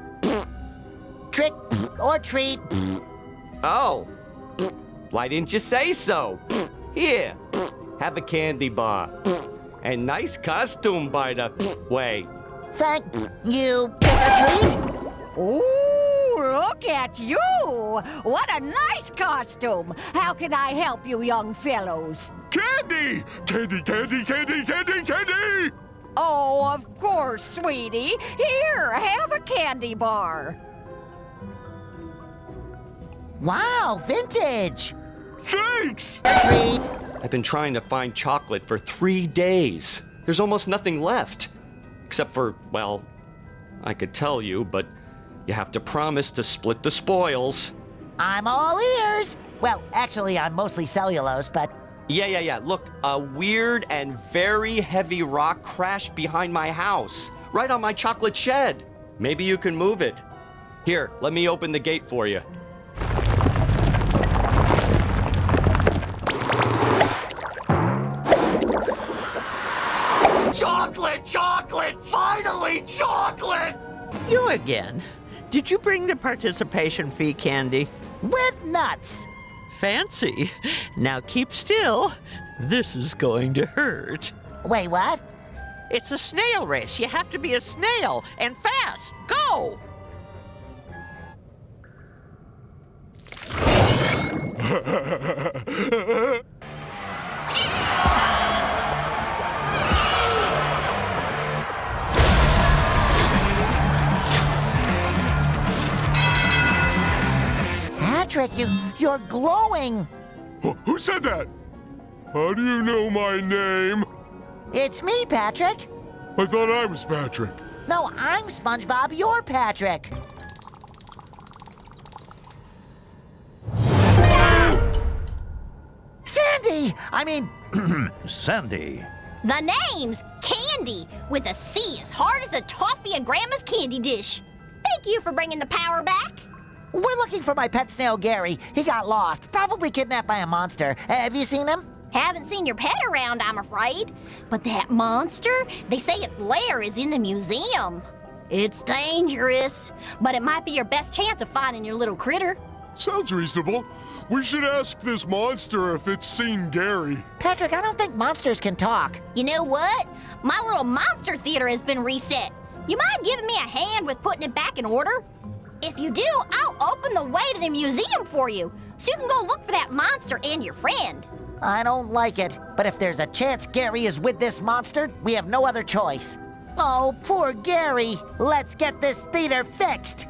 Trick or treat. Oh. Why didn't you say so? Here, have a candy bar. And nice costume, by the way. Thank you. Trick or treat? Ooh, look at you! What a nice costume! How can I help you, young fellows? Candy! Candy, candy, candy, candy, candy! Oh, of course, sweetie. Here, have a candy bar. Wow, vintage! Thanks! Treat. I've been trying to find chocolate for 3 days. There's almost nothing left. Except for, well, I could tell you, but you have to promise to split the spoils. I'm all ears. Well, actually, I'm mostly cellulose, but... Yeah. Look, a weird and very heavy rock crashed behind my house, right on my chocolate shed. Maybe you can move it. Here, let me open the gate for you. Chocolate! Chocolate! Finally, chocolate! You again. Did you bring the participation fee candy? With nuts! Fancy. Now keep still. This is going to hurt. Wait, what? It's a snail race. You have to be a snail and fast. Go! Patrick, you're glowing. Who said that? How do you know my name? It's me, Patrick. I thought I was Patrick. No, I'm SpongeBob. You're Patrick. Sandy! I mean... Sandy. The name's Candy, with a C as hard as the toffee in Grandma's candy dish. Thank you for bringing the power back. We're looking for my pet snail, Gary. He got lost, probably kidnapped by a monster. Have you seen him? Haven't seen your pet around, I'm afraid. But that monster, they say its lair is in the museum. It's dangerous, but it might be your best chance of finding your little critter. Sounds reasonable. We should ask this monster if it's seen Gary. Patrick, I don't think monsters can talk. You know what? My little monster theater has been reset. You mind giving me a hand with putting it back in order? If you do, I'll open the way to the museum for you, so you can go look for that monster and your friend. I don't like it, but if there's a chance Gary is with this monster, we have no other choice. Oh, poor Gary. Let's get this theater fixed.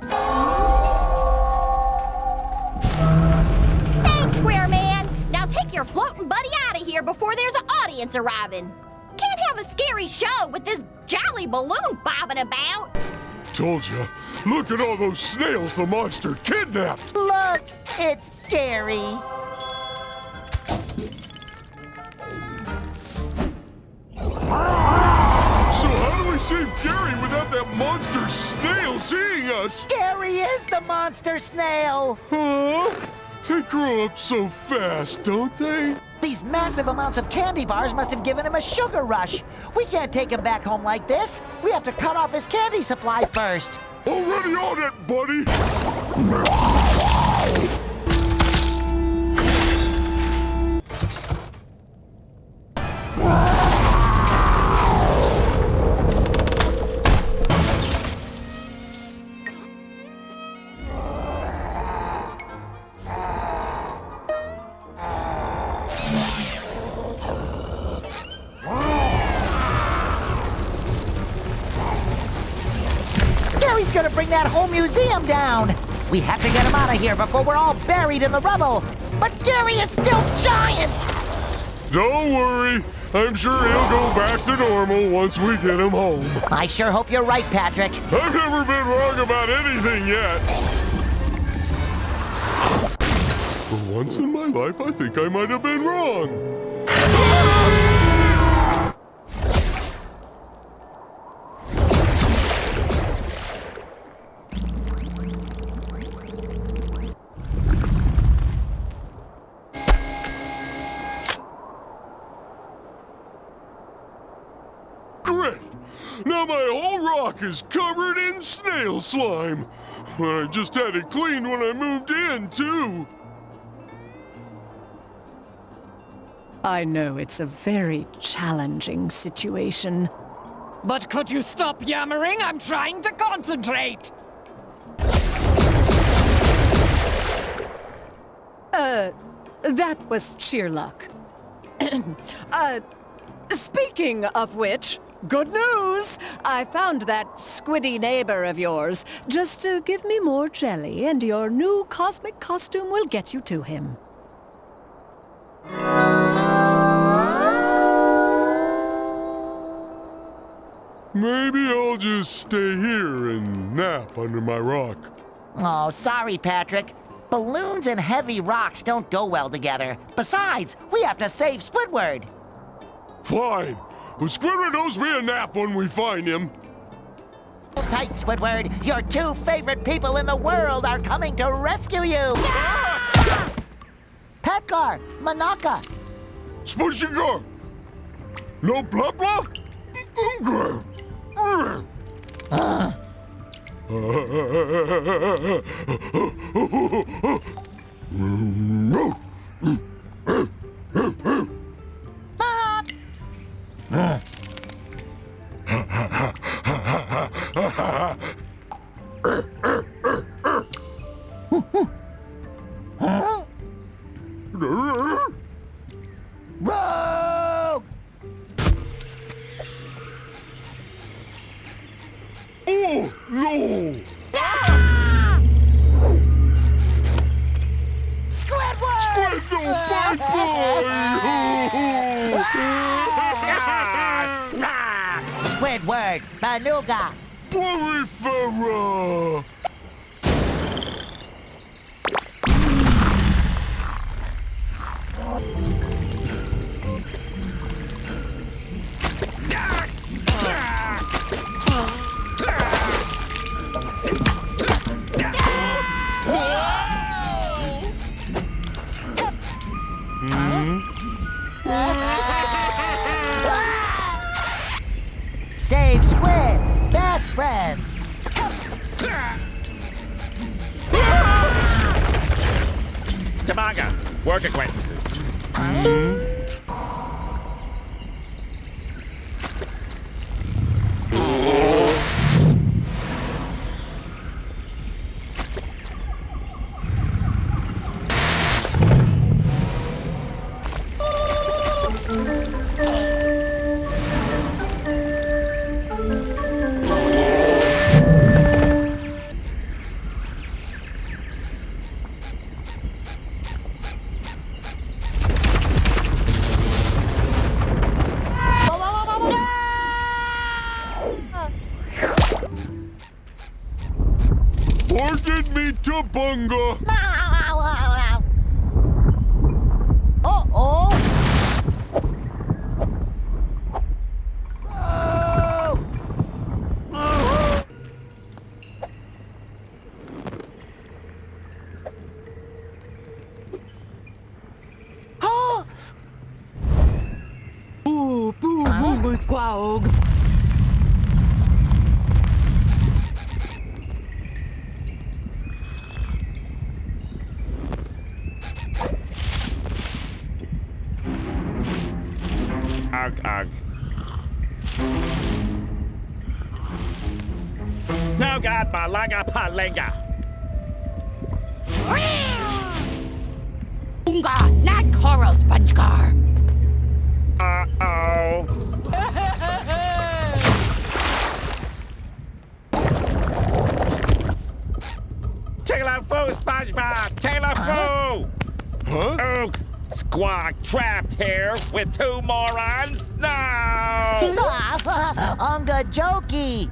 Thanks, Square Man. Now take your floating buddy out of here before there's an audience arriving. Can't have a scary show with this jolly balloon bobbing about. Told you. Look at all those snails the monster kidnapped. Look, it's Gary. So how do we save Gary without that monster snail seeing us? Gary is the monster snail. Huh? They grow up so fast, don't they? These massive amounts of candy bars must have given him a sugar rush. We can't take him back home like this. We have to cut off his candy supply first. Already on it, buddy! Gary's gonna bring that whole museum down. We have to get him out of here before we're all buried in the rubble. But Gary is still giant. Don't worry. I'm sure he'll go back to normal once we get him home. I sure hope you're right, Patrick. I've never been wrong about anything yet. For once in my life, I think I might have been wrong. Great! Now my whole rock is covered in snail slime. I just had it cleaned when I moved in, too. I know it's a very challenging situation. But could you stop yammering? I'm trying to concentrate! That was sheer luck. Speaking of which, good news! I found that squiddy neighbor of yours. Just give me more jelly, and your new cosmic costume will get you to him. Maybe I'll just stay here and nap under my rock. Oh, sorry, Patrick. Balloons and heavy rocks don't go well together. Besides, we have to save Squidward. Fine, but Squidward owes me a nap when we find him. Hold tight, Squidward. Your two favorite people in the world are coming to rescue you. Petgar, Manaka. SpongeBob! No blah blah? Rogue! Oh, no! Squidward! Squid, no, bye-bye! Squidward, Banuga. Porifera! Save Squid! Best friends! Tamaga, work acquaintances. Forget me to bunga! Uh-oh! Ugh. No god, malaga palenga. Unga, not coral, SpongeGar. Uh-oh. Taylor Foo, SpongeBob! Taylor Foo! Huh? Oog! Squawk trapped here with two morons? No! Unga jokey.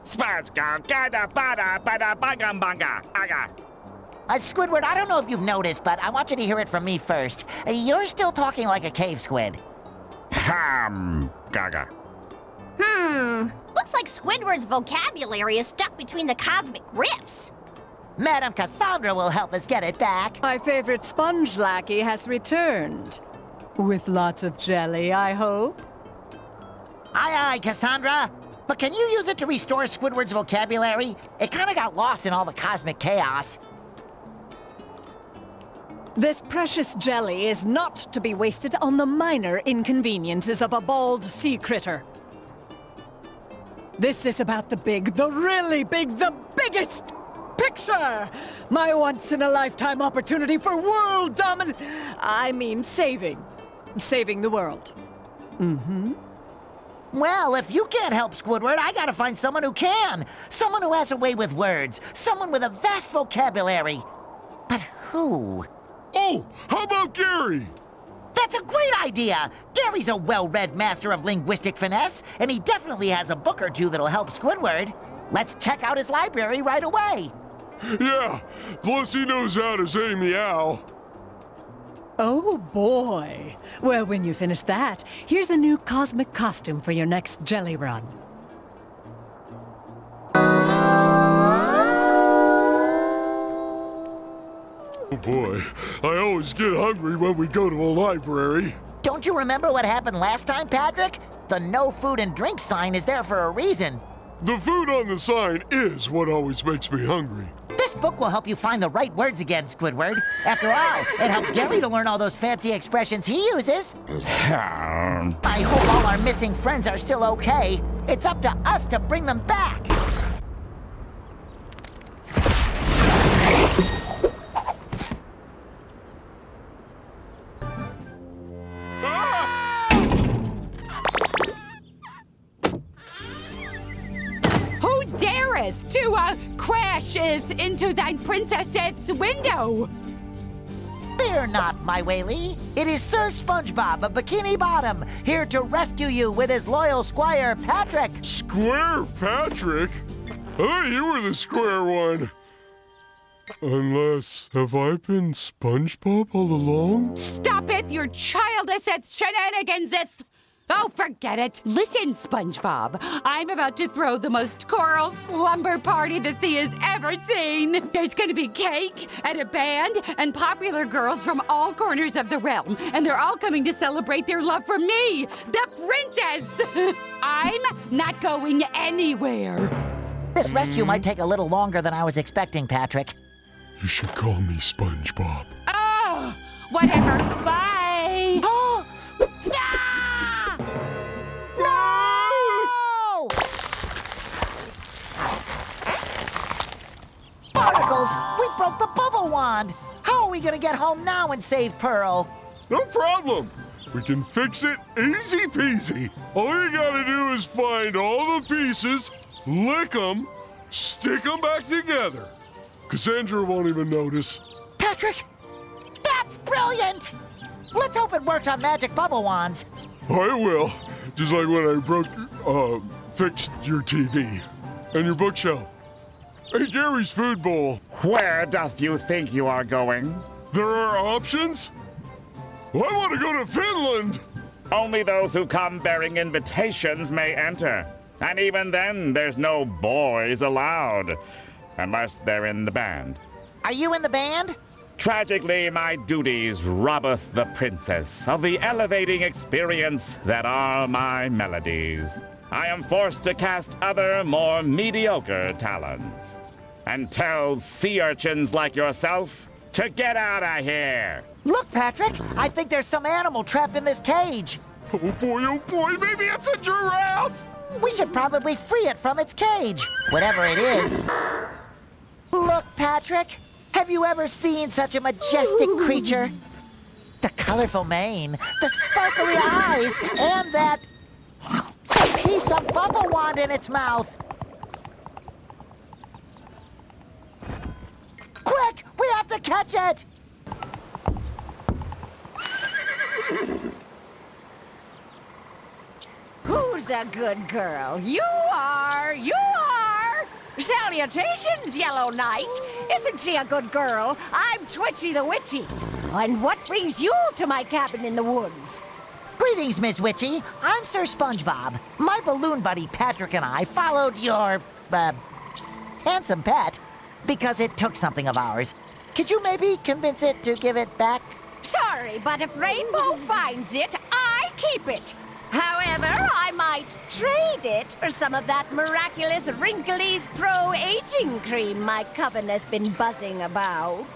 SpongeBob, gada bada bada bangam banga, aga. Squidward, I don't know if you've noticed, but I want you to hear it from me first. You're still talking like a cave squid. Gaga. Looks like Squidward's vocabulary is stuck between the cosmic rifts. Madam Cassandra will help us get it back. My favorite sponge lackey has returned. With lots of jelly, I hope. Aye, aye, Cassandra. But can you use it to restore Squidward's vocabulary? It kind of got lost in all the cosmic chaos. This precious jelly is not to be wasted on the minor inconveniences of a bald sea critter. This is about the big, the really big, the biggest picture! My once-in-a-lifetime opportunity for world dominance. I mean saving. Saving the world. Well, if you can't help Squidward, I gotta find someone who can. Someone who has a way with words. Someone with a vast vocabulary. But who? Oh, how about Gary? That's a great idea! Gary's a well-read master of linguistic finesse, and he definitely has a book or two that'll help Squidward. Let's check out his library right away. Yeah, plus he knows how to say meow. Oh boy. Well, when you finish that, here's a new cosmic costume for your next jelly run. Oh boy, I always get hungry when we go to a library. Don't you remember what happened last time, Patrick? The no food and drink sign is there for a reason. The food on the sign is what always makes me hungry. This book will help you find the right words again, Squidward. After all, it helped Gary to learn all those fancy expressions he uses. I hope all our missing friends are still okay. It's up to us to bring them back. Who dareth to crasheth into thine princess's window? Fear not, my Whaley. It is Sir SpongeBob of Bikini Bottom, here to rescue you with his loyal squire, Patrick. Square Patrick? I thought you were the square one. Unless, have I been SpongeBob all along? Stop it, your childish shenaniganseth! Oh, forget it. Listen, SpongeBob. I'm about to throw the most choral slumber party the sea has ever seen. There's going to be cake and a band and popular girls from all corners of the realm. And they're all coming to celebrate their love for me, the princess. I'm not going anywhere. This rescue might take a little longer than I was expecting, Patrick. You should call me SpongeBob. Oh, whatever. Bye. No! Barnacles! We broke the bubble wand! How are we gonna get home now and save Pearl? No problem. We can fix it easy peasy. All you gotta do is find all the pieces, lick them, stick them back together. Cassandra won't even notice. Patrick! That's brilliant! Let's hope it works on magic bubble wands. I will. Just like when I fixed your TV and your bookshelf. Hey, Gary's food bowl. Where doth you think you are going? There are options? Well, I want to go to Finland. Only those who come bearing invitations may enter. And even then, there's no boys allowed. Unless they're in the band. Are you in the band? Tragically, my duties robbeth the princess of the elevating experience that are my melodies. I am forced to cast other, more mediocre talents. And tell sea urchins like yourself to get out of here. Look, Patrick, I think there's some animal trapped in this cage. Oh boy, maybe it's a giraffe! We should probably free it from its cage, whatever it is. Look, Patrick, have you ever seen such a majestic creature? The colorful mane, the sparkly eyes, and that piece of bubble wand in its mouth. Quick, we have to catch it! Who's a good girl? You are! You are! Salutations, Yellow Knight! Isn't she a good girl? I'm Twitchy the Witchy. And what brings you to my cabin in the woods? Greetings, Miss Witchy. I'm Sir SpongeBob. My balloon buddy Patrick and I followed your, handsome pet because it took something of ours. Could you maybe convince it to give it back? Sorry, but if Rainbow finds it, I keep it. However, I might trade it for some of that miraculous Wrinkly's Pro Aging Cream my coven has been buzzing about.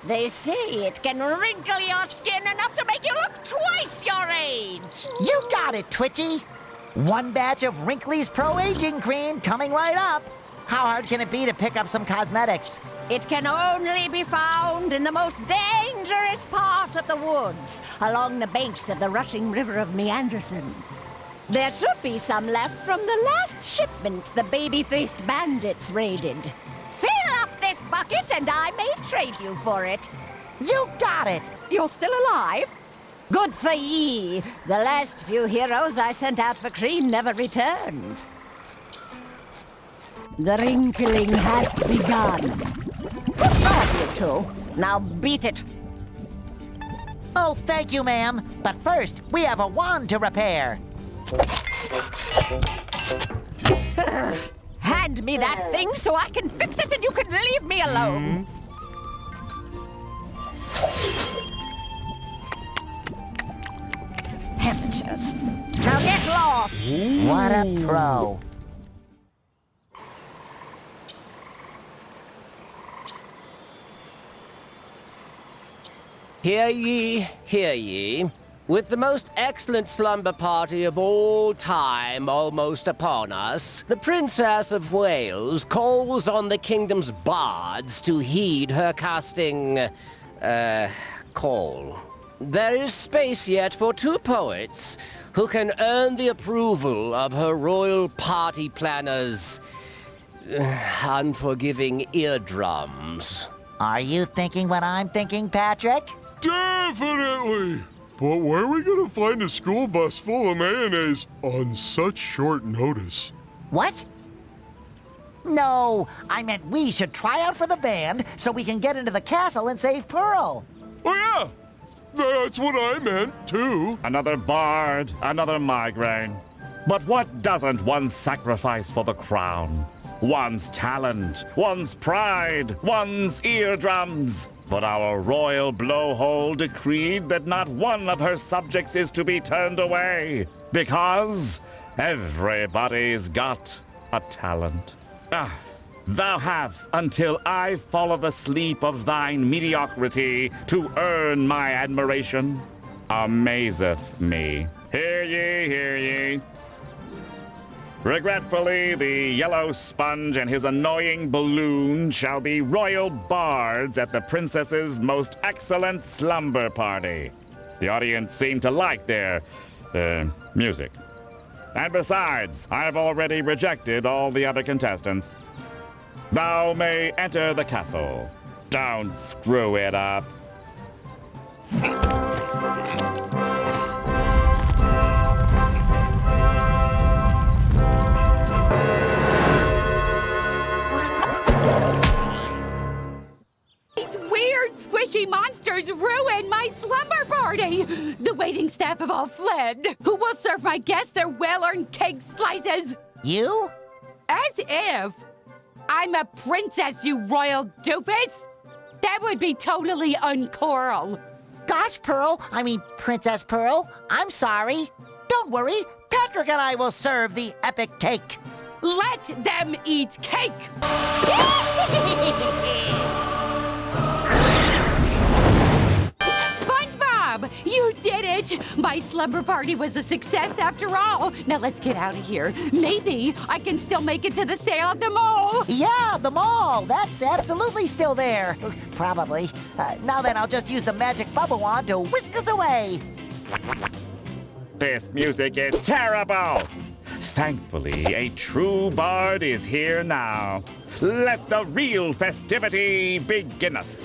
They say it can wrinkle your skin enough to make you look twice your age. You got it, Twitchy. One batch of Wrinkly's Pro Aging Cream coming right up. How hard can it be to pick up some cosmetics? It can only be found in the most dangerous part of the woods, along the banks of the rushing river of Meanderson. There should be some left from the last shipment the baby-faced bandits raided. Fill up this bucket and I may trade you for it. You got it! You're still alive? Good for ye. The last few heroes I sent out for cream never returned. The wrinkling hath begun. Good job, you two. Now beat it. Oh, thank you, ma'am. But first, we have a wand to repair. Hand me that thing so I can fix it and you can leave me alone. Heavens. Now get lost. What a pro. Hear ye, hear ye. With the most excellent slumber party of all time almost upon us, the Princess of Wales calls on the kingdom's bards to heed her casting, call. There is space yet for 2 poets who can earn the approval of her royal party planners' unforgiving eardrums. Are you thinking what I'm thinking, Patrick? Definitely! But where are we gonna find a school bus full of mayonnaise on such short notice? What? No, I meant we should try out for the band so we can get into the castle and save Pearl. Oh yeah! That's what I meant, too. Another bard, another migraine. But what doesn't one sacrifice for the crown? One's talent, one's pride, one's eardrums. But our royal blowhole decreed that not one of her subjects is to be turned away, because everybody's got a talent. Thou have until I follow the sleep of thine mediocrity to earn my admiration. Amazeth me. Hear ye, hear ye. Regretfully, the yellow sponge and his annoying balloon shall be royal bards at the princess's most excellent slumber party. The audience seemed to like their, music. And besides, I've already rejected all the other contestants. Thou may enter the castle. Don't screw it up. Squishy monsters ruined my slumber party! The waiting staff have all fled. Who will serve my guests their well-earned cake slices? You? As if. I'm a princess, you royal doofus! That would be totally uncoral. Gosh, Princess Pearl, I'm sorry. Don't worry, Patrick and I will serve the epic cake. Let them eat cake! SpongeBob! You did it! My slumber party was a success after all. Now let's get out of here. Maybe I can still make it to the sale at the mall. Yeah, the mall. That's absolutely still there. Probably. Now then, I'll just use the magic bubble wand to whisk us away. This music is terrible! Thankfully, a true bard is here now. Let the real festivity beginneth.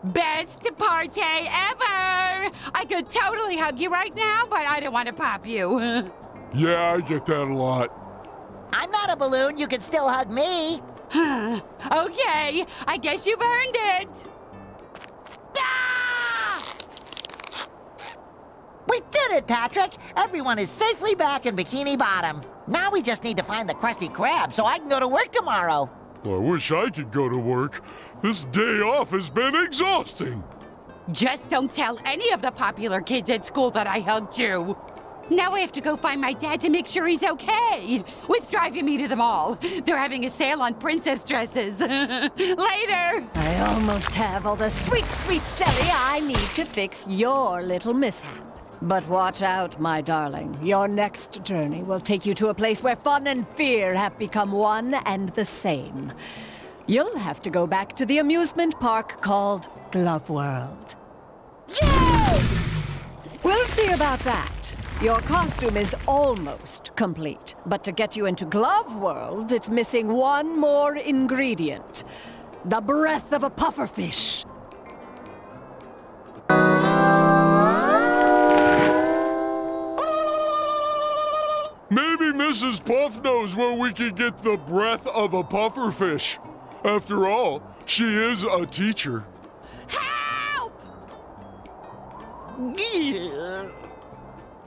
Best party ever! I could totally hug you right now, but I don't want to pop you. Yeah, I get that a lot. I'm not a balloon. You can still hug me. Okay, I guess you've earned it. We did it, Patrick. Everyone is safely back in Bikini Bottom. Now we just need to find the Krusty Krab so I can go to work tomorrow. I wish I could go to work. This day off has been exhausting. Just don't tell any of the popular kids at school that I hugged you. Now I have to go find my dad to make sure he's okay. With driving me to the mall. They're having a sale on princess dresses. Later! I almost have all the sweet, sweet jelly I need to fix your little mishap. But watch out, my darling. Your next journey will take you to a place where fun and fear have become one and the same. You'll have to go back to the amusement park called Glove World. Yay! We'll see about that. Your costume is almost complete, but to get you into Glove World, it's missing one more ingredient. The breath of a pufferfish. Maybe Mrs. Puff knows where we can get the breath of a pufferfish. After all, she is a teacher.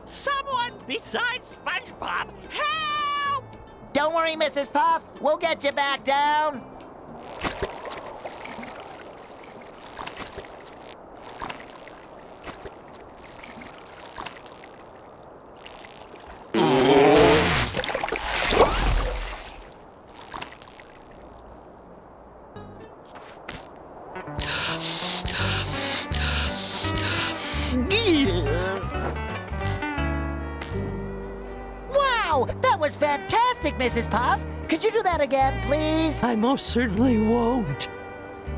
Someone besides SpongeBob, help! Don't worry, Mrs. Puff. We'll get you back down. Wow, that was fantastic, Mrs. Puff. Could you do that again, please? I most certainly won't.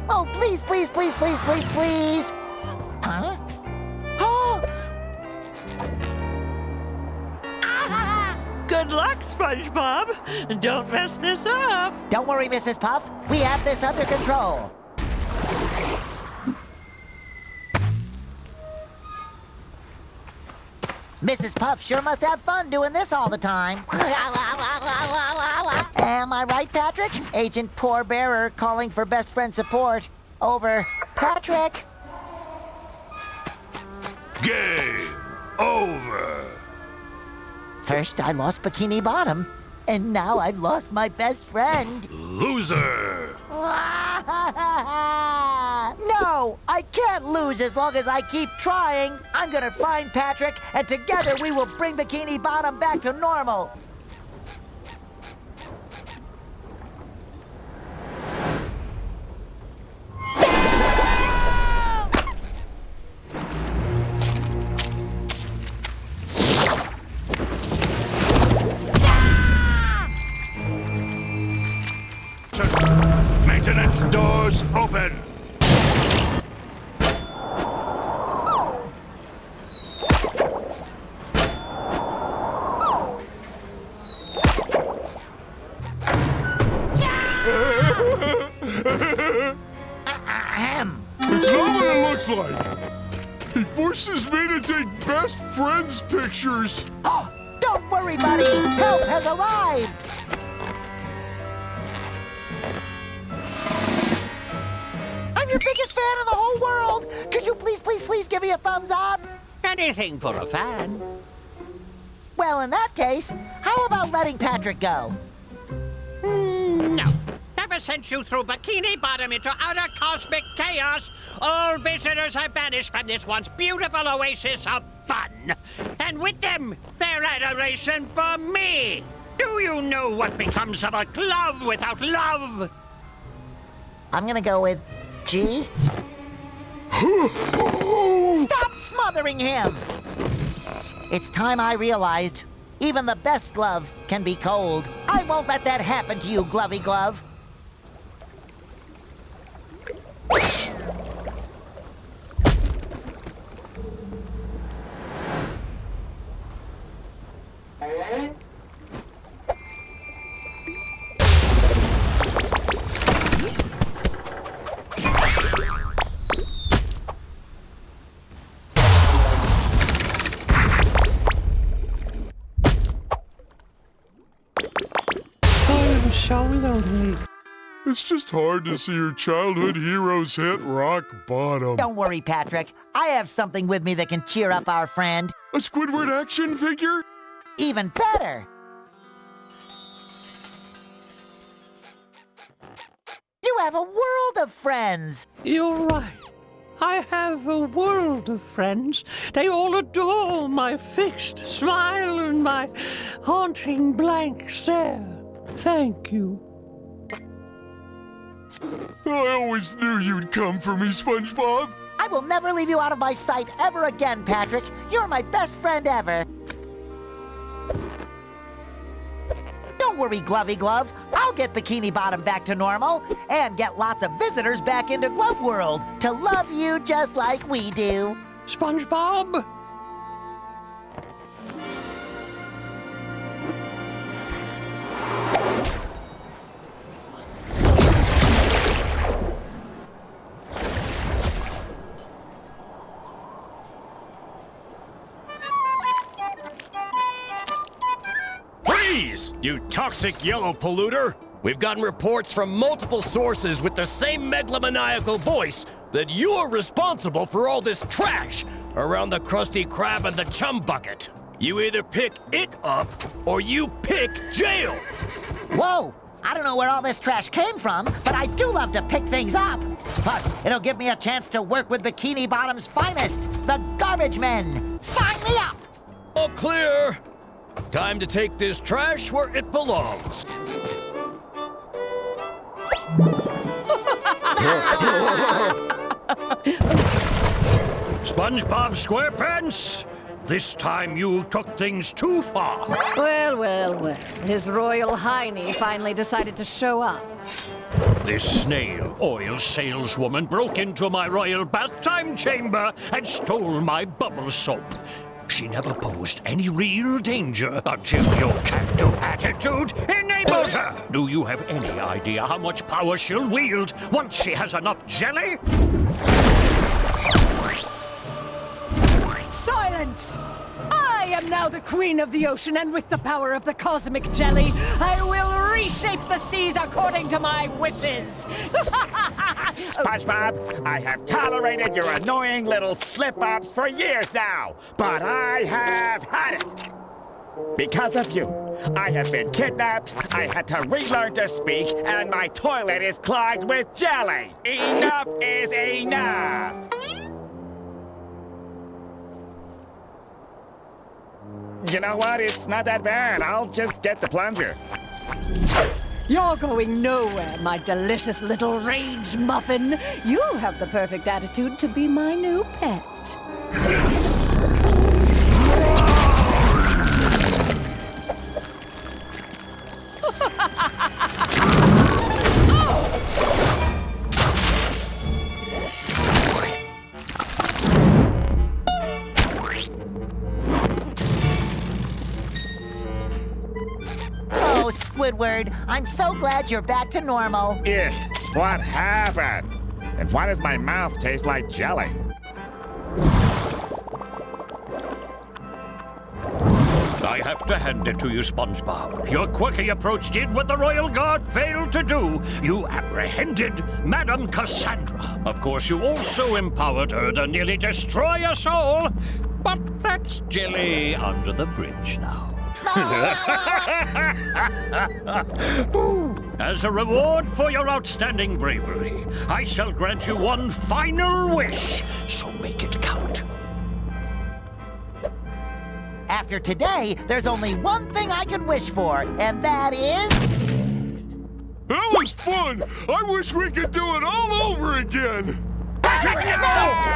Oh, please, please, please, please, please, please. Huh? Oh! Good luck, SpongeBob. Don't mess this up. Don't worry, Mrs. Puff. We have this under control. Mrs. Puff sure must have fun doing this all the time. Am I right, Patrick? Agent Poor Bearer calling for best friend support. Over. Patrick? Game over. First, I lost Bikini Bottom, and now I've lost my best friend. Loser. No, I can't lose as long as I keep trying. I'm gonna find Patrick, and together we will bring Bikini Bottom back to normal. Maintenance doors open. It's not what it looks like. He forces me to take best friends pictures. Oh, don't worry, buddy. Help has arrived. I'm your biggest fan in the whole world. Could you please, please, please give me a thumbs up? Anything for a fan. Well, in that case, how about letting Patrick go? No. Ever since you threw Bikini Bottom into utter cosmic chaos, all visitors have vanished from this once beautiful oasis of fun. And with them, their adoration for me. Do you know what becomes of a glove without love? I'm gonna go with G. Stop smothering him! It's time I realized even the best glove can be cold. I won't let that happen to you, Glovey Glove. I'm so lonely. It's just hard to see your childhood heroes hit rock bottom. Don't worry, Patrick. I have something with me that can cheer up our friend. A Squidward action figure? Even better! You have a world of friends! You're right. I have a world of friends. They all adore my fixed smile and my haunting blank stare. Thank you. I always knew you'd come for me, SpongeBob. I will never leave you out of my sight ever again, Patrick. You're my best friend ever. Don't worry, Glovey Glove. I'll get Bikini Bottom back to normal and get lots of visitors back into Glove World to love you just like we do. SpongeBob? Freeze, you toxic yellow polluter! We've gotten reports from multiple sources with the same megalomaniacal voice that you are responsible for all this trash around the Krusty Krab and the Chum Bucket. You either pick it up or you pick jail! Whoa! I don't know where all this trash came from, but I do love to pick things up. Plus, it'll give me a chance to work with Bikini Bottom's finest, the Garbage Men. Sign me up! All clear! Time to take this trash where it belongs. SpongeBob SquarePants, this time you took things too far. Well, well, well. His Royal Highness finally decided to show up. This snail oil saleswoman broke into my royal bath time chamber and stole my bubble soap. She never posed any real danger until your can-do attitude enabled her. Do you have any idea how much power she'll wield once she has enough jelly? Silence! I am now the queen of the ocean, and with the power of the cosmic jelly, I will reshape the seas according to my wishes! SpongeBob, I have tolerated your annoying little slip-ups for years now, but I have had it. Because of you, I have been kidnapped, I had to relearn to speak, and my toilet is clogged with jelly. Enough is enough! You know what? It's not that bad. I'll just get the plunger. You're going nowhere, my delicious little rage muffin. You have the perfect attitude to be my new pet. Oh, Squidward, I'm so glad you're back to normal. Ugh, what happened? And why does my mouth taste like jelly? I have to hand it to you, SpongeBob. Your quirky approach did what the Royal Guard failed to do. You apprehended Madame Cassandra. Of course, you also empowered her to nearly destroy us all. But that's jelly under the bridge now. As a reward for your outstanding bravery, I shall grant you one final wish, so make it count. After today, there's only one thing I could wish for, and that is... That was fun! I wish we could do it all over again! Patrick, no!